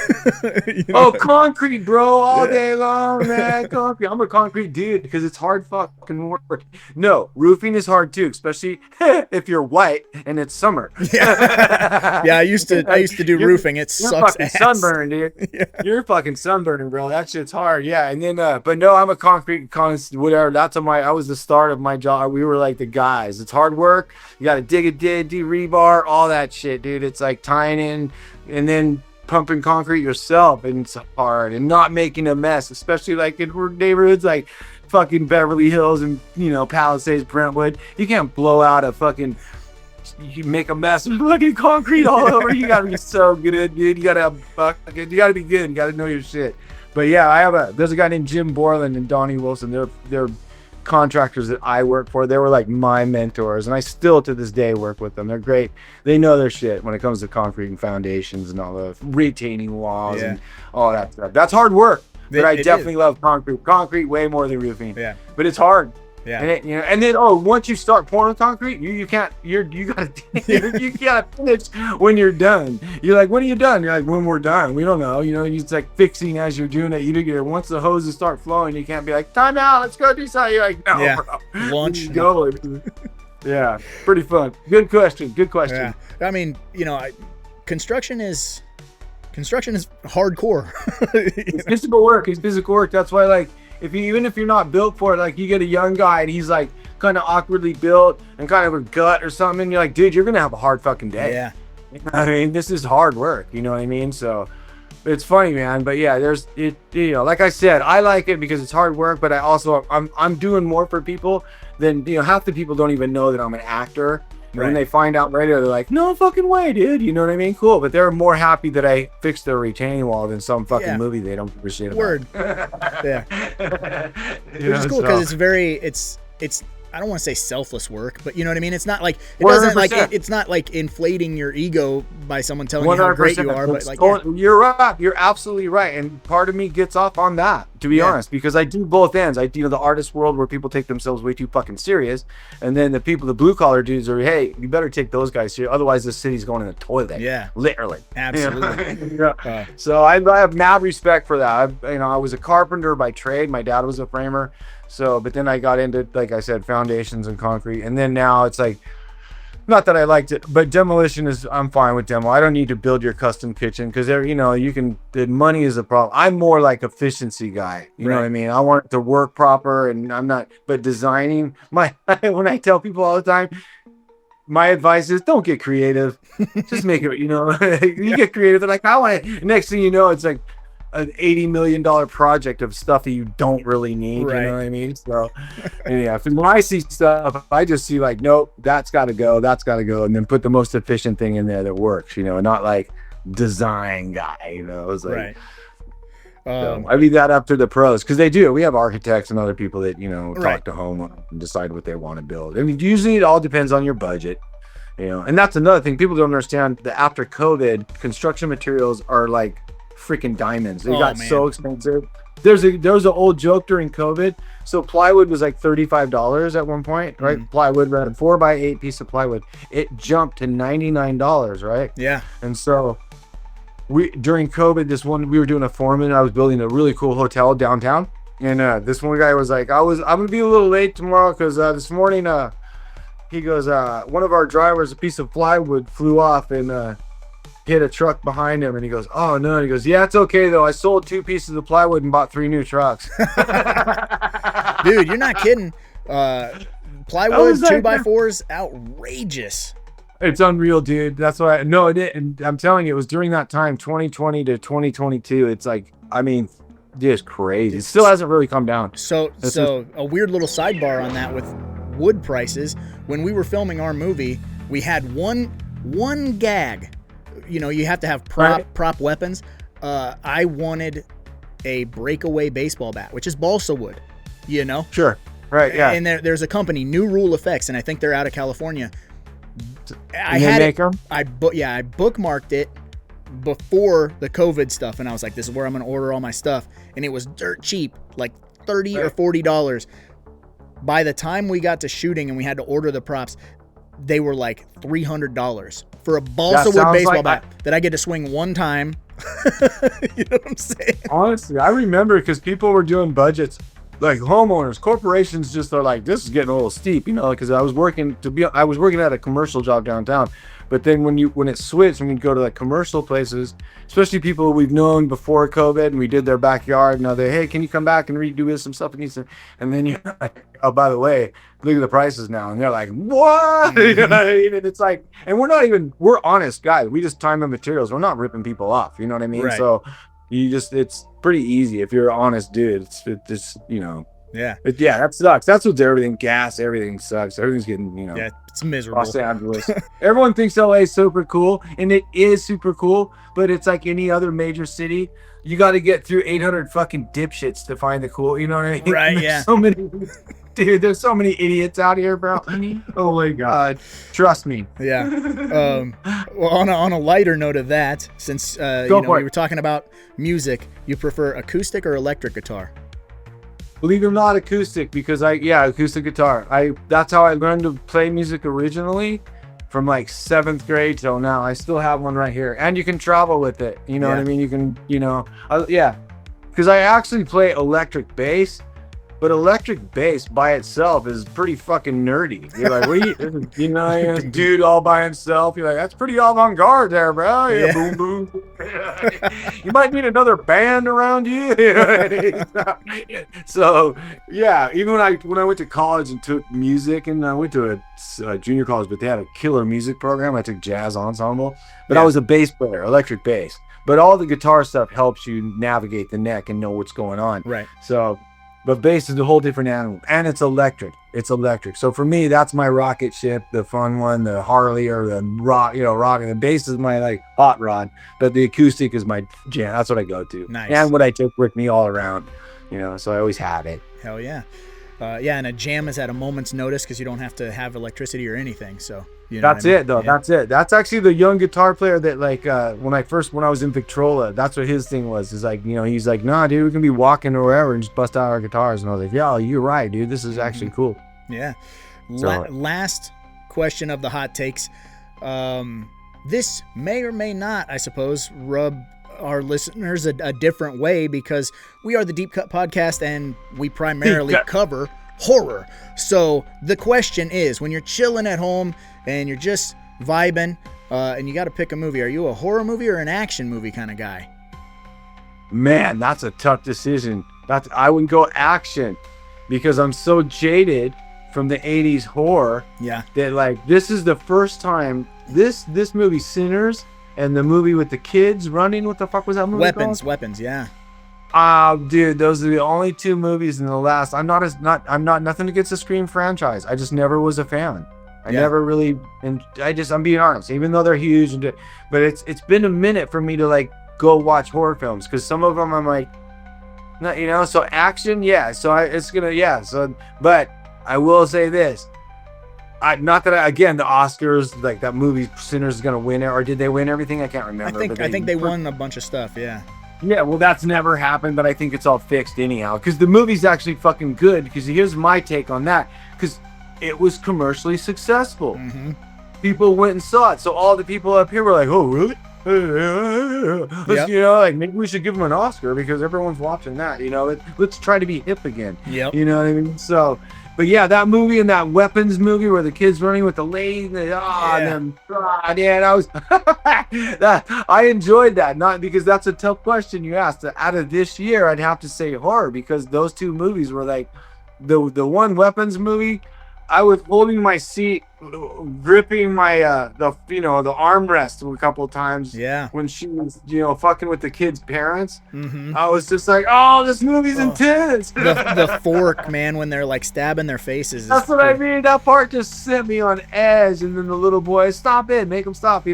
You know? Oh, concrete, bro, all day long, man. Concrete. I'm a concrete dude, because it's hard fucking work. No, roofing is hard too, especially if you're white and it's summer. Yeah. I used to do roofing. It You're sucks fucking ass. sunburned, dude. Yeah. You're fucking sunburning, bro. That shit's hard. Yeah, and then but no, I'm a concrete whatever. That's I was the start of my job. We were like the guys. It's hard work. You got to dig a dig, do rebar, all that shit, dude. It's like tying in and then pumping concrete yourself, and it's hard, and not making a mess, especially like in neighborhoods like fucking Beverly Hills and, you know, Palisades, Brentwood. You can't blow out a fucking, you make a mess of fucking concrete all over. You gotta be so good, dude. You gotta be good. You gotta know your shit. But yeah, there's a guy named Jim Borland and Donnie Wilson. They're contractors that I work for. They were like my mentors, and I still to this day work with them. They're great. They know their shit when it comes to concrete and foundations and all the retaining walls and all that stuff. That's hard work. But I definitely love concrete way more than roofing. Yeah. But it's hard. Yeah. And and then once you start pouring concrete, you gotta finish when you're done. You're like, when are you done? You're like, when we're done. We don't know. You know, it's like fixing as you're doing it. You do get, once the hoses start flowing, you can't be like, time out, let's go do something. You're like, no, bro. Lunch. Go. Yeah, pretty fun. Good question. Yeah. I mean, you know, construction is hardcore. It's physical work. It's physical work. That's why, like, even if you're not built for it, like you get a young guy and he's like kind of awkwardly built and kind of a gut or something, and you're like, dude, you're gonna have a hard fucking day. Yeah. I mean, this is hard work. You know what I mean? So it's funny, man. But yeah, there's it. You know, like I said, I like it because it's hard work, but I'm doing more for people than, you know, half the people don't even know that I'm an actor. And when they find out radio, they're like, no fucking way, dude. You know what I mean? Cool. But they're more happy that I fixed their retaining wall than some fucking movie they don't appreciate. Word. Yeah. Which is cool because it's I don't want to say selfless work, but you know what I mean? It's not like, it doesn't 100%. like, it's not like inflating your ego by someone telling you how great you are, but like, You're right. You're absolutely right. And part of me gets off on that, to be honest, because I do both ends. I do the artist world where people take themselves way too fucking serious. And then the blue collar dudes are, hey, you better take those guys serious. Otherwise this city's going in the toilet. Yeah. Literally. Absolutely. Yeah. So I have mad respect for that. I was a carpenter by trade. My dad was a framer. So, but then I got into, like I said, foundations and concrete. And then now it's like, not that I liked it, but demolition I'm fine with demo. I don't need to build your custom kitchen because the money is a problem. I'm more like efficiency guy. You know what I mean? I want it to work proper and but designing, when I tell people all the time, my advice is don't get creative. Just make it, you get creative. They're like, I want it. Next thing you know, it's like an $80 million project of stuff that you don't really need. Right. You know what I mean? So yeah, when I see stuff, I just see like, nope, that's got to go, and then put the most efficient thing in there that works, not like design guy, It's like, right. So I leave that up to the pros because they do. We have architects and other people that, talk to home and decide what they want to build. I mean, usually it all depends on your budget, and that's another thing people don't understand, that after COVID, construction materials are like freaking diamonds. They got so expensive. There was an old joke during COVID. So plywood was like $35 at one point, right? Plywood, right? A 4x8 piece of plywood. It jumped to $99, right? Yeah. And so during COVID, we were doing a foreman. I was building a really cool hotel downtown, and this one guy was like, I'm gonna be a little late tomorrow because this morning, he goes, one of our drivers, a piece of plywood flew off and hit a truck behind him, and he goes, oh no, and he goes, yeah, it's okay though, I sold 2 pieces of plywood and bought 3 new trucks. Dude, you're not kidding. Plywood 2x4s, outrageous. It's unreal, dude. That's why and I'm telling you, it was during that time, 2020 to 2022. It's like, just crazy. It still hasn't really come down. So a weird little sidebar on that with wood prices. When we were filming our movie, we had one gag. You have to have prop weapons. I wanted a breakaway baseball bat, which is balsa wood, Sure. Right, yeah. And there's a company, New Rule Effects, and I think they're out of California. I bookmarked it before the COVID stuff, and I was like, this is where I'm going to order all my stuff. And it was dirt cheap, like $30 or $40. By the time we got to shooting and we had to order the props, they were like $300 for a balsa wood baseball bat that I get to swing one time. You know what I'm saying? Honestly, I remember because people were doing budgets, like homeowners, corporations just are like, this is getting a little steep, because I was working at a commercial job downtown. But then when it switched, when we go to like commercial places, especially people we've known before COVID, and we did their backyard, and now hey, can you come back and redo some stuff? And then you're like, oh, by the way, look at the prices now. And they're like, what? And it's like, and we're honest guys. We just time the materials. We're not ripping people off. You know what I mean? Right. So it's pretty easy if you're an honest dude. It's Yeah. Yeah, that sucks. That's what's everything. Gas, everything sucks. Everything's getting, Yeah, it's miserable. Los Angeles. Everyone thinks LA is super cool, and it is super cool, but it's like any other major city. You got to get through 800 fucking dipshits to find the cool, you know what I mean? Right, yeah. There's so many idiots out here, bro. Oh my God. Trust me. Yeah. Well, on a lighter note of that, since we were talking about music, you prefer acoustic or electric guitar? Believe it or not, acoustic, because acoustic guitar. That's how I learned to play music originally, from like 7th grade till now. I still have one right here, and you can travel with it. You know what I mean? You can, because I actually play electric bass, but electric bass by itself is pretty fucking nerdy. You're like, what dude all by himself. You're like, that's pretty avant-garde there, bro. Yeah, boom, boom. You might need another band around you. So, yeah, even when I went to college and took music, and I went to a junior college, but they had a killer music program. I took jazz ensemble, but I was a bass player, electric bass. But all the guitar stuff helps you navigate the neck and know what's going on. Right. So, But bass is a whole different animal, and it's electric. It's electric. So for me, that's my rocket ship, the fun one, the Harley or the rock, rock. And the bass is my like hot rod, but the acoustic is my jam. That's what I go to. Nice. And what I take with me all around, so I always have it. Hell yeah. And a jam is at a moment's notice because you don't have to have electricity or anything. So That's it though. Yeah. That's it. That's actually the young guitar player that like when I was in Victrola, that's what his thing was. Is like, he's like, nah, dude, we can be walking or wherever and just bust out our guitars. And I was like, yeah, you're right, dude. This is actually cool. Yeah. So- Last question of the hot takes. This may or may not, I suppose, rub our listeners a different way because we are the Deep Cut Podcast and we primarily cover horror. So the question is, when you're chilling at home and you're just vibing and you got to pick a movie, are you a horror movie or an action movie kind of guy? Man, that's a tough decision. I wouldn't go action because I'm so jaded from the 80s horror. Yeah. That like this is the first time this movie Sinners and the movie with the kids running, what the fuck was that movie called? Weapons, yeah. Dude, those are the only two movies in the last. I'm not nothing against the Scream franchise. I just never was a fan. I never really, and I'm being honest, even though they're huge, but it's been a minute for me to like go watch horror films because some of them I'm like, so action, yeah. So but I will say this. Not that again, the Oscars, like that movie Sinners is gonna win it, or did they win everything? I can't remember. I think they won a bunch of stuff, yeah. Yeah, well, that's never happened, but I think it's all fixed anyhow. Because the movie's actually fucking good. Because here's my take on that. Because it was commercially successful. Mm-hmm. People went and saw it. So all the people up here were like, "Oh, really?" Yep. Like maybe we should give them an Oscar because everyone's watching that. Let's try to be hip again. Yep. You know what I mean? So. But yeah, that movie and that Weapons movie where the kid's running with the lady and I was I enjoyed that. Not because that's a tough question you asked. Out of this year, I'd have to say horror because those two movies were like the one Weapons movie. I was holding my seat, gripping my the armrest a couple of times. Yeah. When she was fucking with the kid's parents, Mm-hmm. I was just like, oh, this movie's intense. The fork, man, when they're like stabbing their faces. That's what I mean. That part just set me on edge. And then the little boy, stop it, make him stop. I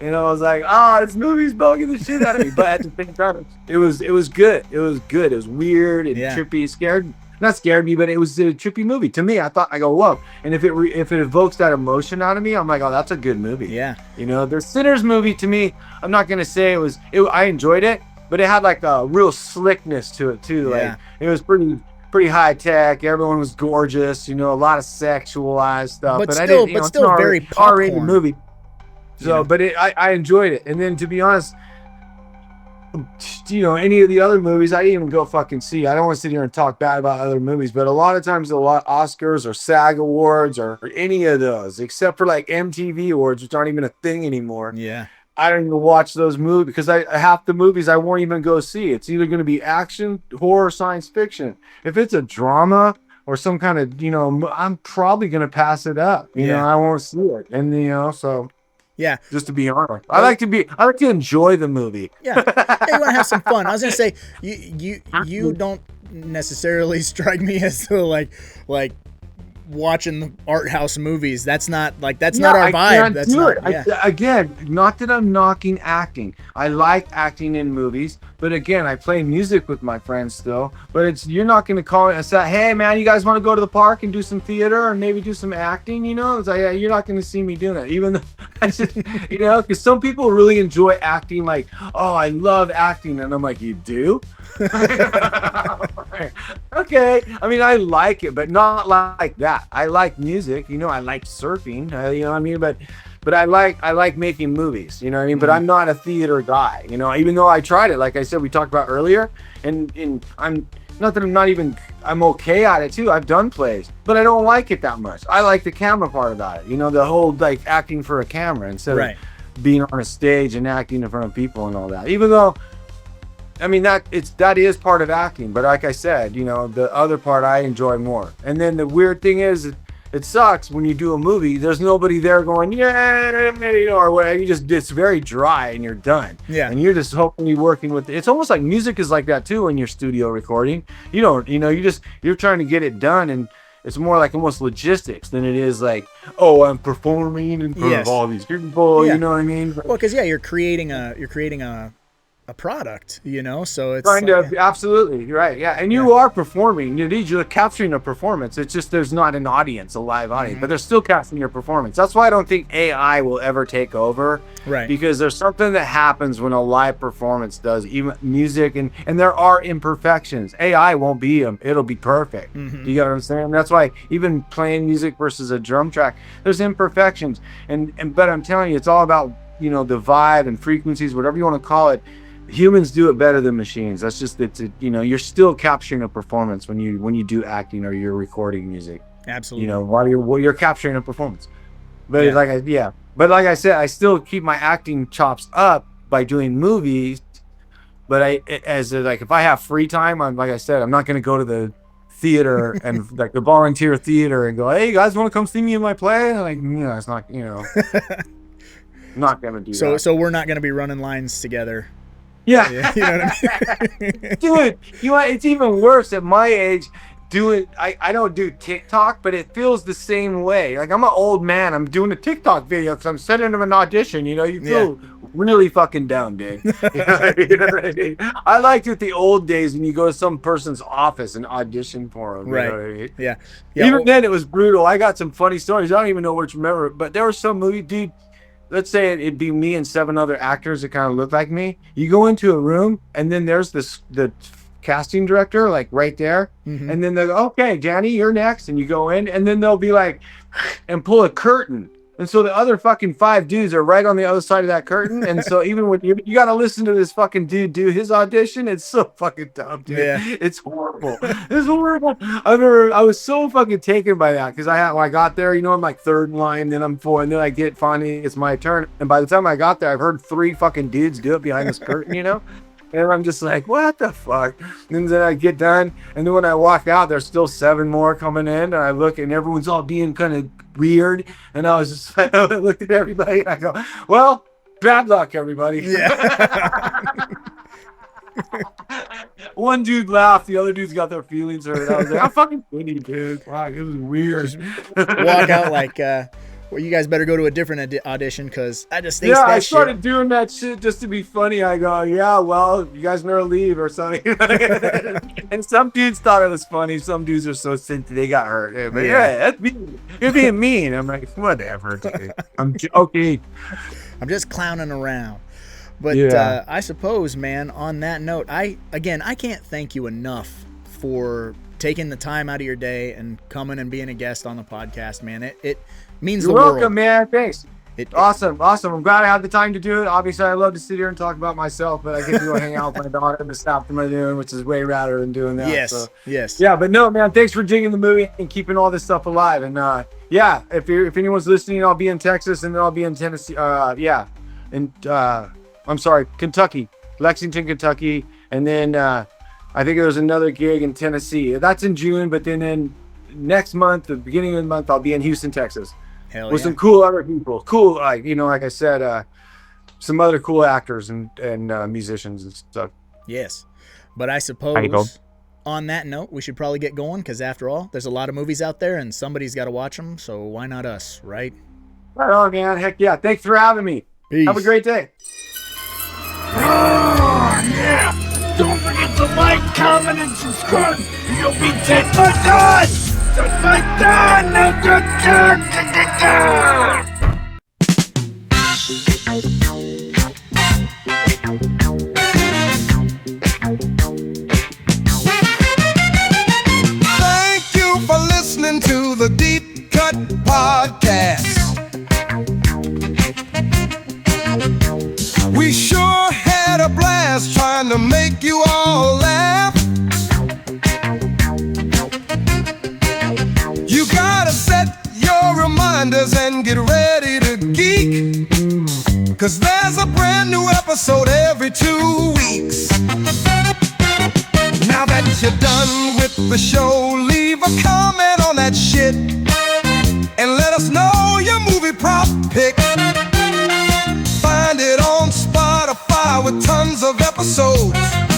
was like, this movie's bugging the shit out of me. But at the same time, it was good. It was good. It was weird and trippy, not scared me, but it was a trippy movie to me. I go, whoa. And if it evokes that emotion out of me, I'm like, oh, that's a good movie. Yeah. The Sinners movie to me, I'm not gonna say I enjoyed it, but it had like a real slickness to it too. Yeah. Like it was pretty high tech. Everyone was gorgeous. A lot of sexualized stuff. But I still, didn't. but still very popcorn. R-rated movie. So, but I enjoyed it. And then to be honest, any of the other movies I didn't even go fucking see. I don't want to sit here and talk bad about other movies, but a lot of times Oscars or SAG Awards or any of those, except for like MTV Awards, which aren't even a thing anymore. Yeah. I don't even watch those movies because half the movies I won't even go see. It's either going to be action, horror, science fiction. If it's a drama or some kind of, I'm probably going to pass it up. I won't see it. And, so. Yeah. Just to be honest, I like to enjoy the movie. Yeah. Hey, you want to have some fun. I was gonna say you don't necessarily strike me as like watching the art house movies. That's not our vibe. That's not. Yeah. Again, not that I'm knocking acting. I like acting in movies, but again, I play music with my friends still. But you're not going to call it and say, "Hey, man, you guys want to go to the park and do some theater or maybe do some acting?" It's like, yeah, you're not going to see me doing it. Even though I just, because some people really enjoy acting. Like, oh, I love acting, and I'm like, you do? Okay. I mean, I like it, but not like that. I like music, I like surfing, you know what I mean? But I like making movies, you know what I mean? But I'm not a theater guy, even though I tried it, like I said, we talked about earlier, and I'm not that I'm okay at it too. I've done plays, but I don't like it that much. I like the camera part about it, the whole like acting for a camera instead of being on a stage and acting in front of people and all that. Even though I mean, that is part of acting, but like I said, the other part I enjoy more. And then the weird thing is it sucks when you do a movie. There's nobody there going, yeah, you know, or whatever. It's very dry and you're done. Yeah. And you're just hopefully working with. It's almost like music is like that too in your studio recording. You don't, you know, you're trying to get it done, and it's more like almost logistics than it is like, oh, I'm performing in front of all these people. You know what I mean? Well, because you're creating a product, you know, so it's kind of absolutely right. Yeah, and you are performing. You're capturing a performance. It's just there's not an audience, a live audience, but they're still capturing your performance. That's why I don't think AI will ever take over. Right. Because there's something that happens when a live performance does, even music, and there are imperfections. AI won't be them. It'll be perfect. You get what I'm saying? That's why even playing music versus a drum track, there's imperfections. But I'm telling you, it's all about, you know, the vibe and frequencies, whatever you want to call it. Humans do it better than machines. That's just you know, you're still capturing a performance when you do acting or you're recording music. Absolutely. You know, while you're capturing a performance. But like I said, I still keep my acting chops up by doing movies. But if I have free time, I'm like I said, I'm not going to go to the theater and like the volunteer theater and go, hey, you guys want to come see me in my play? And like, you know, it's not, you know, I'm not going to do that. So we're not going to be running lines together. Yeah. You know what I mean? Dude, you know what? It's even worse at my age. I don't do TikTok, but it feels the same way. Like, I'm an old man. I'm doing a TikTok video because I'm sending them an audition. You know, you feel really fucking down, dude. You know what I mean? I liked it the old days when you go to some person's office and audition for them. Right. You know what I mean? Yeah. Even then, it was brutal. I got some funny stories. I don't even know which remember, but there was some movie, dude. Let's say it'd be me and 7 other actors that kind of look like me. You go into a room, and then there's the casting director, like right there. And then they'll go, okay, Danny, you're next. And you go in, and then they'll be like, and pull a curtain. And so the other fucking 5 dudes are right on the other side of that curtain. And so even when you got to listen to this fucking dude do his audition, it's so fucking dumb, dude. Yeah. It's horrible. It's horrible. I was so fucking taken by that because when I got there, you know, I'm like 3rd in line, then I'm 4th, and then I get finally, it's my turn. And by the time I got there, I've heard 3 fucking dudes do it behind this curtain, you know? And I'm just like, what the fuck? And then I get done, and then when I walk out, there's still 7 more coming in, and I look, and everyone's all being kind of weird, and I was just, I looked at everybody, and I go, well, bad luck, everybody. Yeah. One dude laughed, the other dudes got their feelings hurt. I was like, I'm fucking kidding, dude. Fuck, it was weird. Walk out like, well, you guys better go to a different audition because I just think I started doing that shit just to be funny. I go, yeah, well, you guys better leave or something. And some dudes thought it was funny. Some dudes are so sensitive they got hurt. But that's mean. You're being mean. I'm like, whatever. I'm joking. I'm just clowning around. But I suppose, man, on that note, I can't thank you enough for taking the time out of your day and coming and being a guest on the podcast, man. It means You're the world. welcome, man. Thanks. Awesome. I'm glad I had the time to do it. Obviously, I love to sit here and talk about myself, but I get to go hang out with my daughter and the stuff I'm doing, which is way rather than doing that. Yes. Yeah, but no, man, thanks for digging the movie and keeping all this stuff alive. And if anyone's listening, I'll be in Texas and then I'll be in Tennessee. Kentucky, Lexington, Kentucky, and then I think there's another gig in Tennessee. That's in June, but then next month, the beginning of the month, I'll be in Houston, Texas. Hell with yeah. some cool other people. Cool, like I said, some other cool actors and musicians and stuff. Yes, but I suppose on that note, we should probably get going because after all, there's a lot of movies out there and somebody's got to watch them. So why not us, right? Right on, man. Heck yeah! Thanks for having me. Peace. Have a great day. Yeah! Don't forget to like, comment, and subscribe. You'll be dead for done! Just like that! Thank you for listening to the Deep Cut Podcast. We sure had a blast trying to make you all laugh. You gotta set your reminders and get ready to geek, 'cause there's a brand new episode every 2 weeks. Now that you're done with the show, leave a comment on that shit. let us know your movie prop pick. Find it on Spotify with tons of episodes.